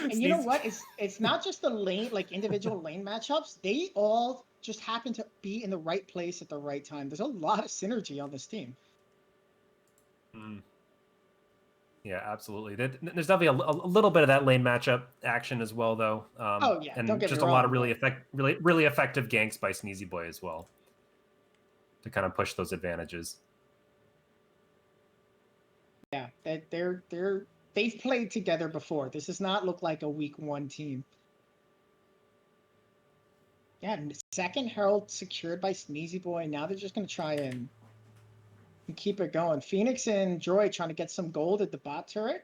And you know what? It's not just the lane, like individual lane matchups. They all just happen to be in the right place at the right time. There's a lot of synergy on this team. Mm. Yeah, absolutely. There's definitely a little bit of that lane matchup action as well, though. Oh yeah, and don't get me just a lot of wrong, really effective ganks by Sneezy Boy as well to kind of push those advantages. yeah, they've played together before. This does not look like a week one team. Yeah, second Herald secured by Sneezy Boy. Now they're just gonna try and keep it going. Phoenix and Joy trying to get some gold at the bot turret.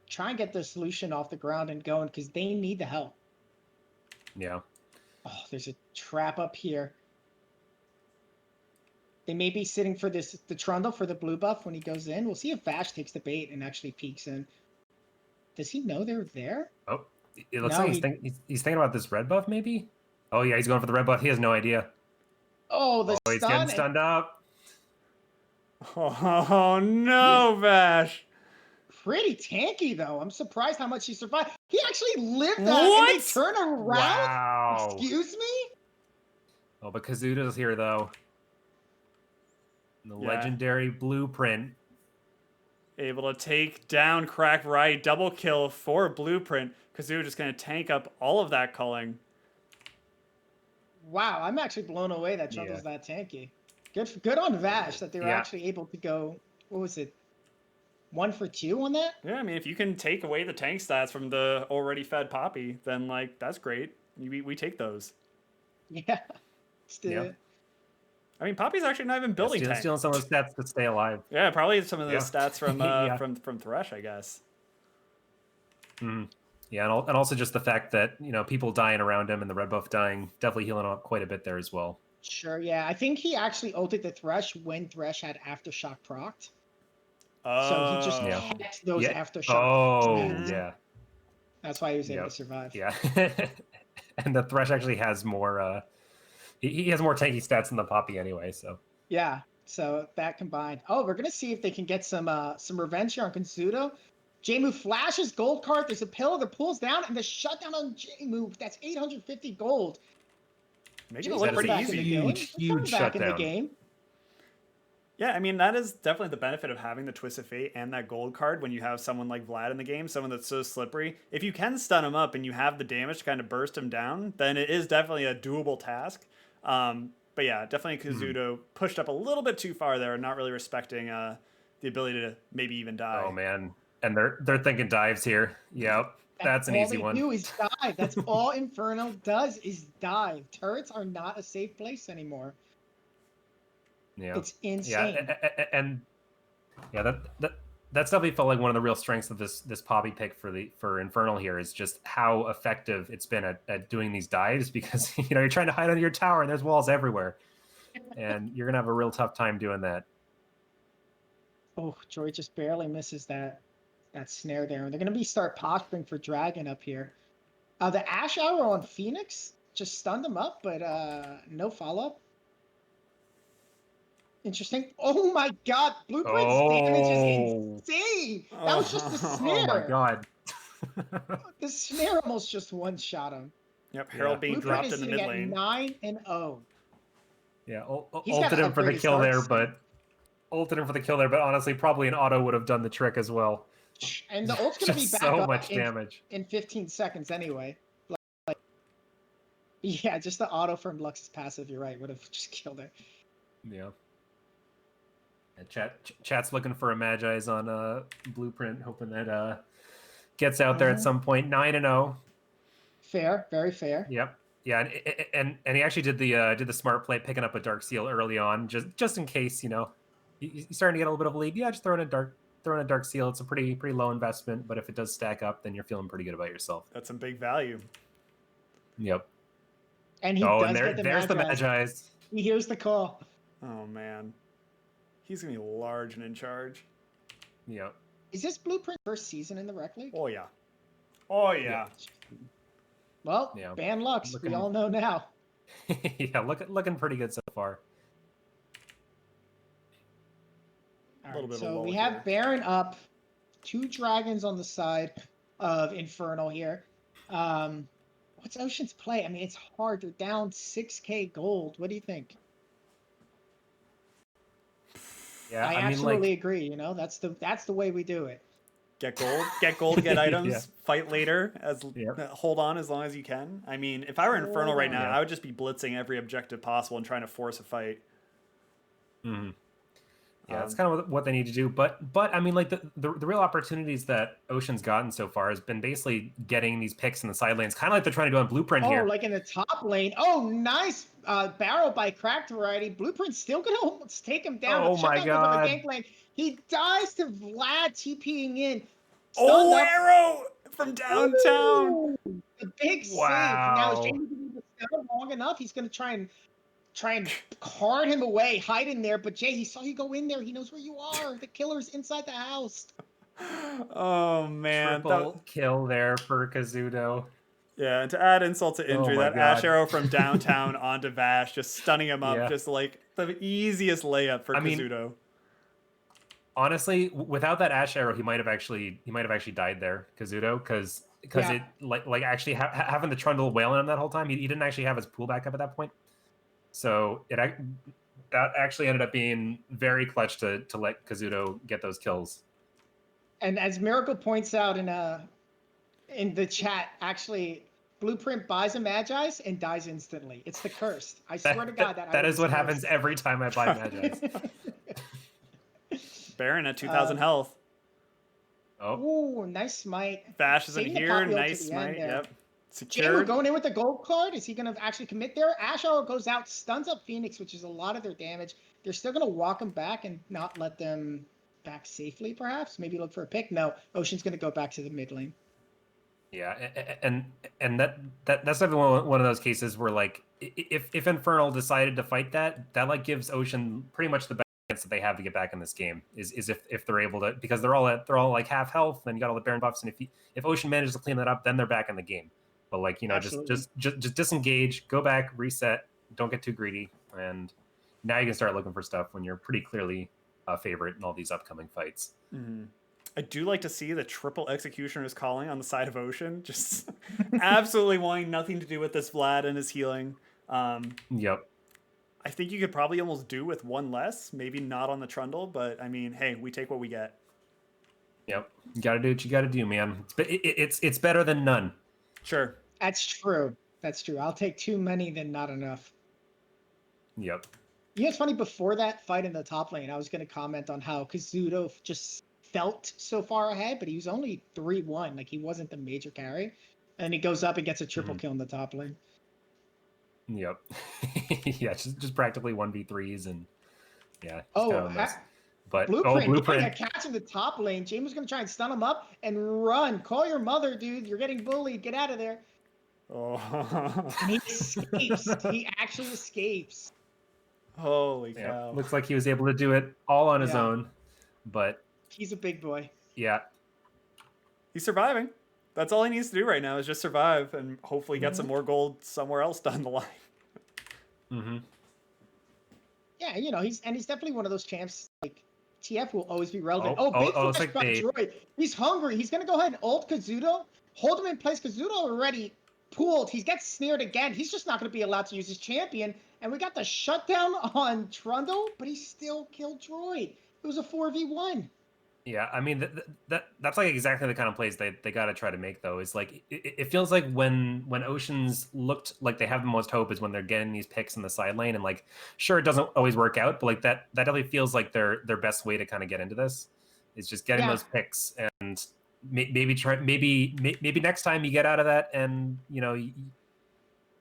Try and get the solution off the ground and going because they need the help. Yeah. Oh, there's a trap up here. They may be sitting for the Trundle for the blue buff when he goes in. We'll see if Vash takes the bait and actually peeks in. Does he know they're there? Oh, it looks No, like he's thinking about this red buff, maybe? Oh, yeah, he's going for the red buff. He has no idea. Oh, the Oh, he's getting stunned up. Oh no, Vash! Pretty tanky though. I'm surprised how much he survived. He actually lived that, What? and they turn around. Wow. Excuse me. Oh, but Kazuda's here though. The legendary Blueprint. Able to take down Crack Right. Double kill for Blueprint. Kazuda just going to tank up all of that culling. Wow, I'm actually blown away that Trundle's that tanky. Good on Vash that they were actually able to go. What was it? 1 for 2 on that? Yeah, I mean, if you can take away the tank stats from the already fed Poppy, then like that's great. We take those. Yeah. Still. I mean, Poppy's actually not even building tank. Stealing some of those stats to stay alive. Yeah, probably some of those stats from from Thresh, I guess. Mm. Yeah, and also just the fact that people dying around him and the red buff dying, definitely healing him up quite a bit there as well. Sure, yeah. I think he actually ulted the Thresh when Thresh had Aftershock procced. Oh. So he just kept those Aftershock. Oh, yeah. That's why he was able to survive. Yeah. And the Thresh actually has more he has more tanky stats than the Poppy anyway, so. Yeah, so that combined. Oh, we're gonna see if they can get some revenge here on Kazuda. Jmu flashes gold card. There's a pillar that pulls down, and the shutdown on Jmu. That's 850 gold. Making it look pretty easy. Huge shutdown. In the game. Yeah, I mean, that is definitely the benefit of having the Twist of Fate and that gold card when you have someone like Vlad in the game, someone that's so slippery. If you can stun him up and you have the damage to kind of burst him down, then it is definitely a doable task. But yeah, definitely Kazuda pushed up a little bit too far there, not really respecting the ability to maybe even die. Oh, man. And they're thinking dives here. Yep. That's an easy one. All they do is dive. That's all Infernal does is dive. Turrets are not a safe place anymore. Yeah, it's insane. Yeah, and that's definitely felt like one of the real strengths of this Poppy pick for Infernal here is just how effective it's been at doing these dives because you're trying to hide under your tower and there's walls everywhere, and you're gonna have a real tough time doing that. Oh, Joy just barely misses that snare there, and they're gonna start posturing for Dragon up here. The Ash Arrow on Phoenix just stunned him up, but no follow up. Interesting. Oh my god, Blueprint's damage is insane. That was just a snare. Oh my god. The snare almost just one-shot him. Yep, Herald being Blueprint dropped in the mid lane. 9-0. Yeah, ulted him for the kill there, but honestly, probably an auto would have done the trick as well. And the ult's gonna be back so up much damage in 15 seconds anyway. Yeah, just the auto from Lux's passive. You're right, would have just killed it. Yeah. Chat's looking for a Magi's on Blueprint, hoping that gets out there at some point. 9-0. Fair, very fair. Yep. Yeah, and he actually did the smart play, picking up a Dark Seal early on, just in case he's starting to get a little bit of a lead. Yeah, just throw in a Dark Seal. It's a pretty low investment, but if it does stack up, then you're feeling pretty good about yourself. That's some big value. Yep. And there's the Magi's. He hears the call. Oh man. He's going to be large and in charge. Yeah. Is this Blueprint first season in the Rec League? Oh, yeah. Oh, yeah. Well, ban Lux. We all know now. Yeah, looking pretty good so far. All little right, bit of a so lull we here. have Baron up, 2 dragons on the side of Infernal here. What's Ocean's play? I mean, it's hard. They're down 6k gold. What do you think? Yeah, I I mean, absolutely like, agree. You know, that's the way we do it. Get gold, get items, Yeah. fight later, Yep. hold on as long as you can. I mean, if I were Infernal Hold right on. now, Yeah. I would just be blitzing every objective possible and trying to force a fight. Mhm. Yeah, that's Um, kind of what they need to do. But I mean, like the real opportunities that Ocean's gotten so far has been basically getting these picks in the side lanes, kind of like they're trying to do on Blueprint Oh, here. like in the top lane. Oh, nice barrel by Cracked Variety. Blueprint's still gonna almost take him down. Oh But check my out over the God. gank lane. He dies to Vlad TPing in. Stunned oh, up. arrow from downtown. Ooh, the big save. Now is Wow. Jamie gonna be stun long enough? He's gonna try and card him away, hide in there. But Jay, he saw you go in there. He knows where you are. The killer's inside the house. Oh man, Triple kill there for Kazuto. yeah. And to add insult to Oh injury, my that Ash God. arrow from downtown onto Vash, just stunning him up, Yeah. just like the easiest layup for I mean, Kazuto. honestly, without that Ash arrow, he might have actually died there, Kazuto, because Yeah. it like actually having the Trundle wailing on that whole time, he didn't actually have his pool back up at that point. So that actually ended up being very clutch to let Kazuto get those kills. And as Miracle points out in the chat, actually, Blueprint buys a Magi's and dies instantly. It's the curse. I swear to God, that that item is what happens cursed. every time I buy Magi's. Baron at 2,000 health. Oh, Ooh, nice smite. Vash is in Saving the here. pop wheel to Nice the end smite. there. Yep. Jamu Secured. going in with the gold card. Is he going to actually commit there? Ash Arrow goes out, stuns up Phoenix, which is a lot of their damage. They're still going to walk him back and not let them back safely, perhaps. Maybe look for a pick. No, Ocean's going to go back to the mid lane. yeah, and that's definitely one of those cases where, like, if Infernal decided to fight that like gives Ocean pretty much the best chance that they have to get back in this game is if they're able to, because they're all like half health and you got all the Baron buffs, and if Ocean manages to clean that up, then they're back in the game. But, like, you know, just disengage, go back, reset, don't get too greedy, and now you can start looking for stuff when you're pretty clearly a favorite in all these upcoming fights. Mm-hmm. I do like to see the triple Executioner's calling on the side of Ocean, just absolutely wanting nothing to do with this Vlad and his healing. Yep. I think you could probably almost do with one less, maybe not on the Trundle, but I mean, hey, we take what we get. Yep. You got to do what you got to do, man. It's better than none. Sure. That's true. That's true. I'll take too many than not enough. Yep. You know, it's funny, before that fight in the top lane, I was going to comment on how Kazuto just felt so far ahead, but he was only 3-1. Like, he wasn't the major carry. And he goes up and gets a triple kill in the top lane. Yep. Yeah, just practically 1v3s and yeah. But Blueprint. A catch in the top lane. James was going to try and stun him up and run. Call your mother, dude. You're getting bullied. Get out of there. Oh. And he escapes. He actually escapes. Holy cow. Looks like he was able to do it all on his own, but he's a big boy. Yeah. He's surviving. That's all he needs to do right now is just survive and hopefully get some more gold somewhere else down the line. Mm-hmm. Yeah, you know, he's definitely one of those champs. Like, TF will always be relevant. Big flash like by Droid. He's hungry. He's gonna go ahead and ult Kazuto, hold him in place. Kazuto already pooled. He gets snared again. He's just not gonna be allowed to use his champion. And we got the shutdown on Trundle, but he still killed Droid. It was a 4v1. Yeah, I mean that's like exactly the kind of plays they got to try to make, though. Is like it feels like when Oceans looked like they have the most hope is when they're getting these picks in the side lane, and like sure it doesn't always work out, but like that definitely feels like their best way to kind of get into this is just getting those picks, and maybe next time you get out of that and you know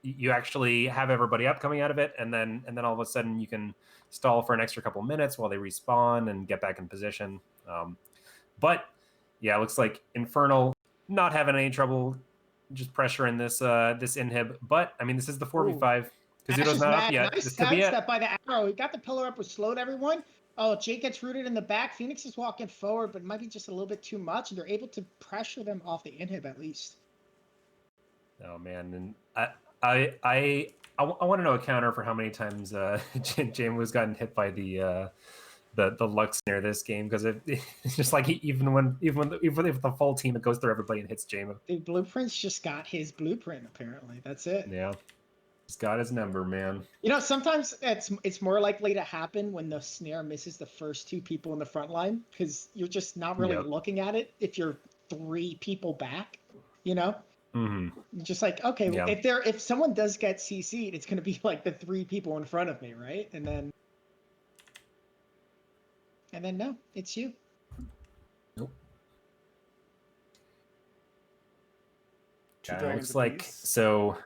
you actually have everybody up coming out of it, and then all of a sudden you can stall for an extra couple minutes while they respawn and get back in position. But yeah, it looks like Infernal not having any trouble just pressuring this inhib. But I mean, this is the 4v5. Kazuto's not up yet. Nice This could be it. Step by the arrow. He got the pillar up, which slowed everyone. Oh, Jake gets rooted in the back. Phoenix is walking forward, but it might be just a little bit too much, and they're able to pressure them off the inhib at least. Oh man, and I want to know a counter for how many times James was gotten hit by the the luck snare this game because it's just like even if the full team, it goes through everybody and hits Jamu. The Blueprint's just got his blueprint. Apparently, that's it. Yeah, he's got his number, man. You know, sometimes it's more likely to happen when the snare misses the first two people in the front line because you're just not really Yep. looking at it if you're 3 people back. You know, Mm-hmm. you're just like, okay, Yeah. if someone does get CC'd, it's going to be like the 3 people in front of me, right? And then no, it's you. Nope. Two Yeah, it dragons looks like apiece. so.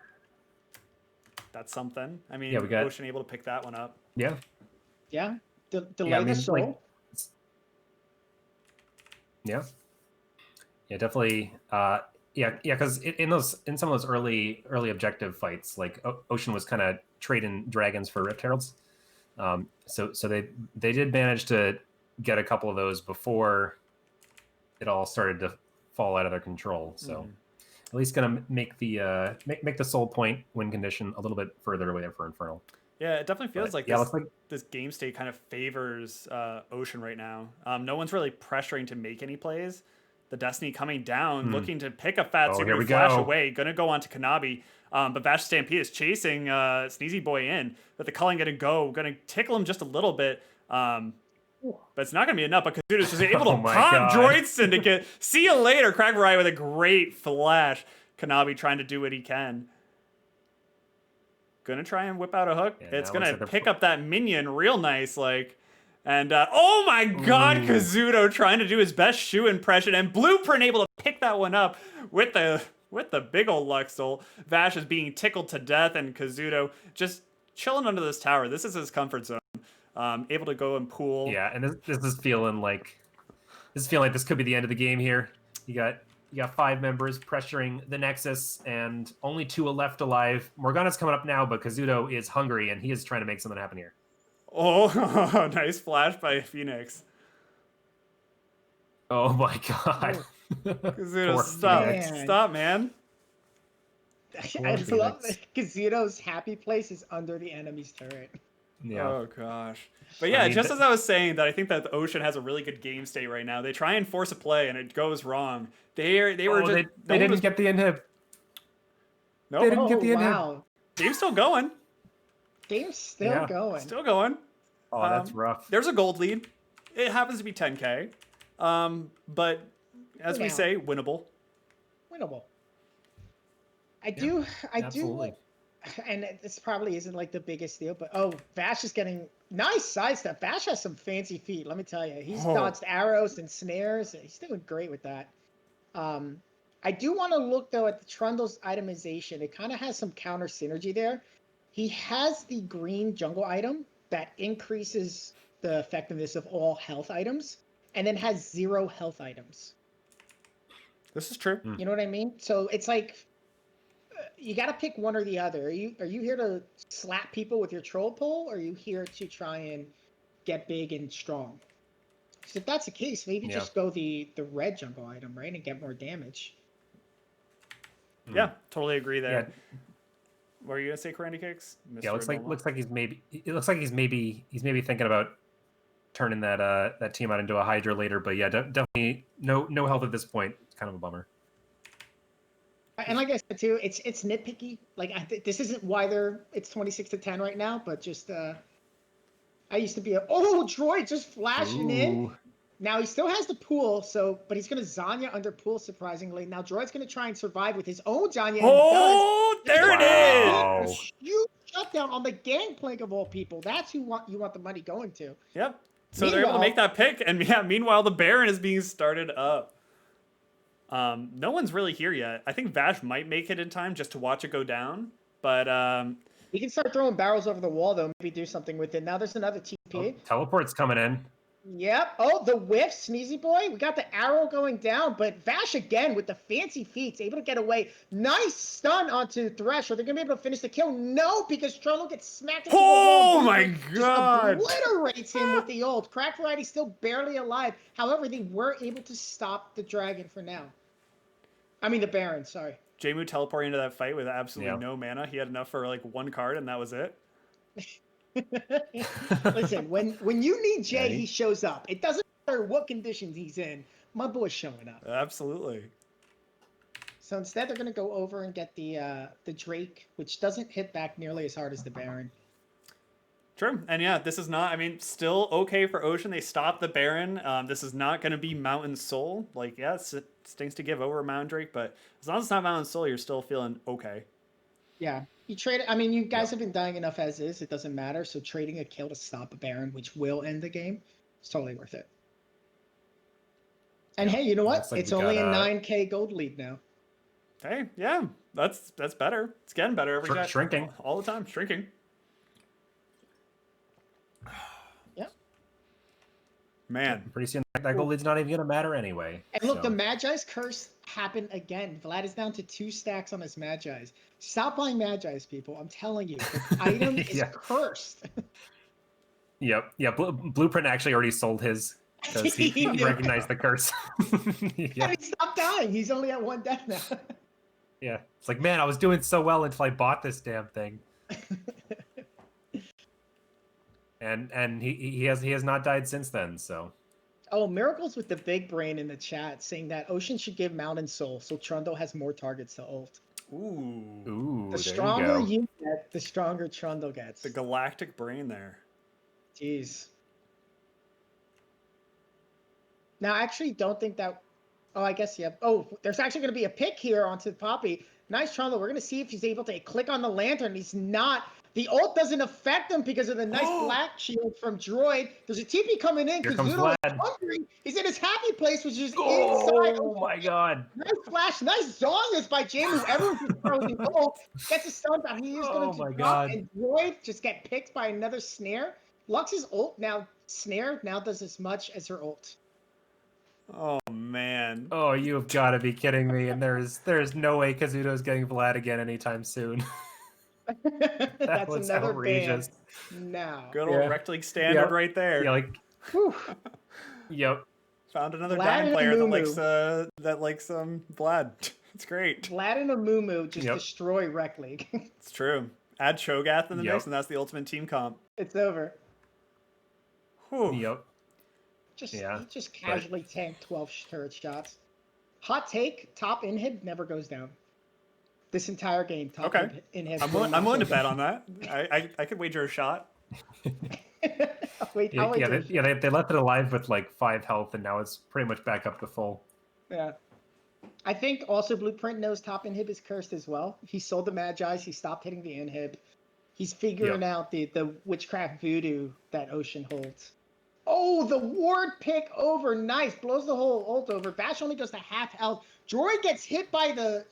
That's something. I mean, Yeah, we got- Ocean able to pick that one up. Yeah, Yeah, delay I the mean, soul. like, yeah, definitely. Yeah, because in some of those early objective fights, like Ocean was kind of trading dragons for Rift Heralds. So they did manage to get a couple of those before it all started to fall out of their control. So at least gonna make the make the soul point win condition a little bit further away there for Infernal. Yeah, it definitely feels But, like yeah, this, looks like this game state kind of favors Ocean right now. No one's really pressuring to make any plays. The Destiny coming down, looking to pick a fat Oh, super here we flash go. away, gonna go on to Kanabi. But Vash Stampede is chasing Sneezy Boy in, but the culling gonna tickle him just a little bit. But it's not gonna be enough. But Kazuda's just able to Oh my pop God. Droid Syndicate. See you later, Crack Variety with a great flash. Kanabi trying to do what he can. Gonna try and whip out a hook. Yeah, It's now it looks gonna like they're pick up that minion real nice, like. And oh my God, Ooh. Kazuto trying to do his best shoe impression, and Blueprint able to pick that one up with the big old Luxel. Vash is being tickled to death, and Kazuto just chilling under this tower. This is his comfort zone. Able to go and pool. yeah, and this is feeling like this could be the end of the game here. You got 5 members pressuring the Nexus, and only 2 are left alive. Morgana's coming up now, but Kazuto is hungry, and he is trying to make something happen here. Oh, nice flash by Phoenix. Oh my God. Kazuto, Poor stop. Phoenix. Stop, man. I Phoenix. love that Kazuto's happy place is under the enemy's turret. Yeah. Oh gosh. But yeah, I mean, just as I was saying that I think that the Ocean has a really good game state right now. They try and force a play and it goes wrong. They were just they didn't get the inhib. Nope. They didn't get Oh, the inhib. wow. Game's still going. Game's still Yeah. going. Still going. Oh, that's rough. There's a gold lead. It happens to be 10K. But as we Now. say, winnable. Winnable. I do absolutely. and this probably isn't like the biggest deal, but oh, Vash is getting nice sidestep. Vash has some fancy feet, let me tell you. He's dodged arrows and snares. He's doing great with that. I do want to look though at the Trundle's itemization. It kind of has some counter synergy there. He has the green jungle item that increases the effectiveness of all health items, and then has 0 health items. This is true. You know what I mean? So it's like you got to pick one or the other. Are you here to slap people with your troll pole, or are you here to try and get big and strong? Because if that's the case, maybe just go the red jungle item, right, and get more damage. Yeah, totally agree there. Yeah. What are you gonna say, Corandi Cakes? Yeah, Mr. looks like he's maybe thinking about turning that team out into a Hydra later. But yeah, definitely no health at this point. It's kind of a bummer. And like I said too, it's nitpicky. Like this isn't why it's 26-10 right now, but just I used to be Droid just flashing in. Now he still has the pool, but he's gonna Zanya under pool surprisingly. Now Droid's gonna try and survive with his own Zanya. Oh, there it is! Wow. Huge shutdown on the Gangplank of all people. That's who you want the money going to. Yep. So they're able to make that pick, and yeah, meanwhile the Baron is being started up. No one's really here yet. I think Vash might make it in time just to watch it go down, but he can start throwing barrels over the wall though. Maybe do something with it. Now there's another TP. Oh, teleport's coming in. Yep. Oh, the whiff, Sneezy Boy. We got the arrow going down, but Vash again with the fancy feats, able to get away. Nice stun onto Thresh. Are they going to be able to finish the kill? No, because Trundle gets smacked into the wall. Oh my God! Just obliterates him with the ult. Crack Variety still barely alive. However, they were able to stop the dragon for now. I mean, the Baron, sorry. Jmu teleporting into that fight with absolutely no mana. He had enough for like 1 card, and that was it. Listen, when you need Jay, Ready? he shows up. It doesn't matter what conditions he's in. My boy's showing up. Absolutely. So instead, they're gonna go over and get the Drake, which doesn't hit back nearly as hard as the Baron. True. And yeah, this is not, I mean, still okay for Ocean. They stopped the Baron. This is not going to be Mountain Soul. Like, yeah, it stinks to give over Mountain Drake, but as long as it's not Mountain Soul, you're still feeling okay. Yeah, you trade. I mean, you guys Yep. have been dying enough as is. It doesn't matter. So trading a kill to stop a Baron, which will end the game, is totally worth it. And Yeah, hey, you know what? looks like It's we only a got, 9K gold lead now. Hey, yeah, that's better. It's getting better every time. shrinking. All the time, shrinking. Yep. Man. Pretty soon that gold lead's not even gonna matter anyway. And look, so. the Magi's curse happened again. Vlad is down to 2 stacks on his Magi's. Stop buying Magi's, people. I'm telling you, the item is Yeah. cursed. Yep. Yeah. Blueprint actually already sold his because he knew. recognized the curse. Yeah. And he stopped dying. He's only at 1 death now. Yeah. It's like, man, I was doing so well until I bought this damn thing. And he has not died since then. So. Oh, Miracles with the big brain in the chat saying that Ocean should give Mountain Soul so Trundle has more targets to ult. Ooh. Ooh. The there stronger you go. you get, the stronger Trundle gets. The galactic brain there. Jeez. Now, I actually don't think that. Oh, I guess, yeah. Oh, there's actually going to be a pick here onto Poppy. Nice Trundle. We're going to see if he's able to click on the lantern. He's not. The ult doesn't affect him because of the nice black shield from Droid. There's a TP coming in. Here comes Kazuto is Vlad. hungry. He's in his happy place, which is inside. Oh my god. Nice flash. Nice Zongas by Jamu. Everyone's just throwing ult. Gets a stun, but he is going Oh to my drop. God. And Droid just get picked by another snare. Lux's ult now, snare now does as much as her ult. Oh, man. Oh, you have got to be kidding me! And there's no way Kazuto's getting Vlad again anytime soon. That's was another outrageous. ban now. Good old Yeah. Rect League standard Yep. right there. Yeah, like, Whew. yep. Found another Vlad Dime and player Amumu. that likes Vlad. It's great. Vlad and Amumu just Yep. destroy Rec League. It's true. Add Cho'Gath in the Yep. mix, and that's the ultimate team comp. It's over. Whew. Yep. He just casually tanked 12 turret shots. Hot take: top inhib never goes down. This entire game, top Okay. inhib. I'm willing to bet on that. I could wager a shot. Wait, Yeah, I'll wait yeah, till- they left it alive with like 5 health, and now it's pretty much back up to full. Yeah. I think also Blueprint knows top inhib is cursed as well. He sold the Magi's. He stopped hitting the inhib. He's figuring out the witchcraft voodoo that Ocean holds. Oh, the ward pick over. Nice. Blows the whole ult over. Bash only goes to half health. Droid gets hit by the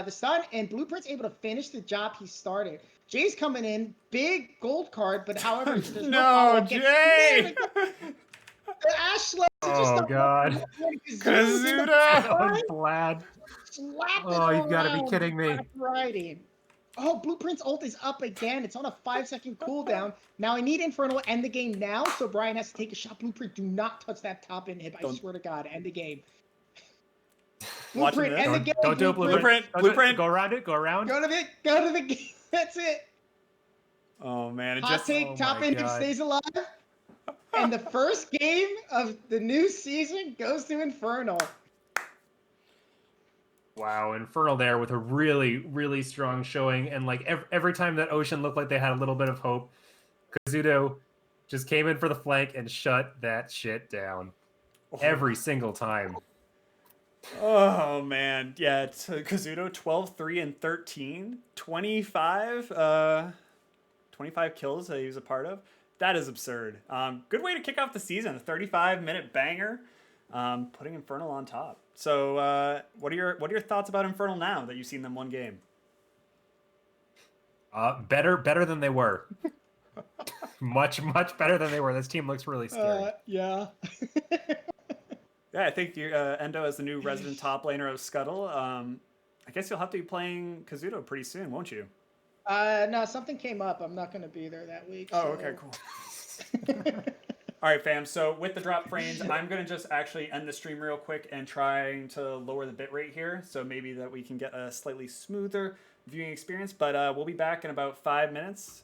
stun, and Blueprint's able to finish the job he started. Jay's coming in. Big gold card, but however, there's no No, follow-up. Jay! The Ash slows to just Oh a god. Kazuto! Oh, Vlad. Slap it Oh, you've got to be around. kidding me. Riding. Oh, Blueprint's ult is up again. It's on a 5-second cooldown. Now I need Infernal to end the game now, so Brian has to take a shot. Blueprint, do not touch that top inhib. I swear to God, end the game. Watching Blueprint, this. end the game. Don't do it, Blueprint. Blueprint. Go around it. Go around. Go to the game. That's it. Oh man, it Hot just take, oh top my inhib God. stays alive. And the first game of the new season goes to Infernal. Wow, Infernal there with a really, really strong showing, and like every time that Ocean looked like they had a little bit of hope, Kazuto just came in for the flank and shut that shit down every single time. Oh man, yeah, it's Kazuto 12, 3, and 13, 25 kills that he was a part of. That is absurd. Good way to kick off the season. A 35-minute banger, putting Infernal on top. So, what are your thoughts about Infernal now that you've seen them one game? Better than they were. much better than they were. This team looks really scary. Yeah. Yeah, I think Endo as the new resident top laner of Scuttle. I guess you'll have to be playing Kazuto pretty soon, won't you? No, something came up. I'm not going to be there that week. Oh, so- okay, cool. All right, fam. So with the drop frames, I'm going to just actually end the stream real quick and trying to lower the bitrate here. So maybe that we can get a slightly smoother viewing experience. But we'll be back in about 5 minutes.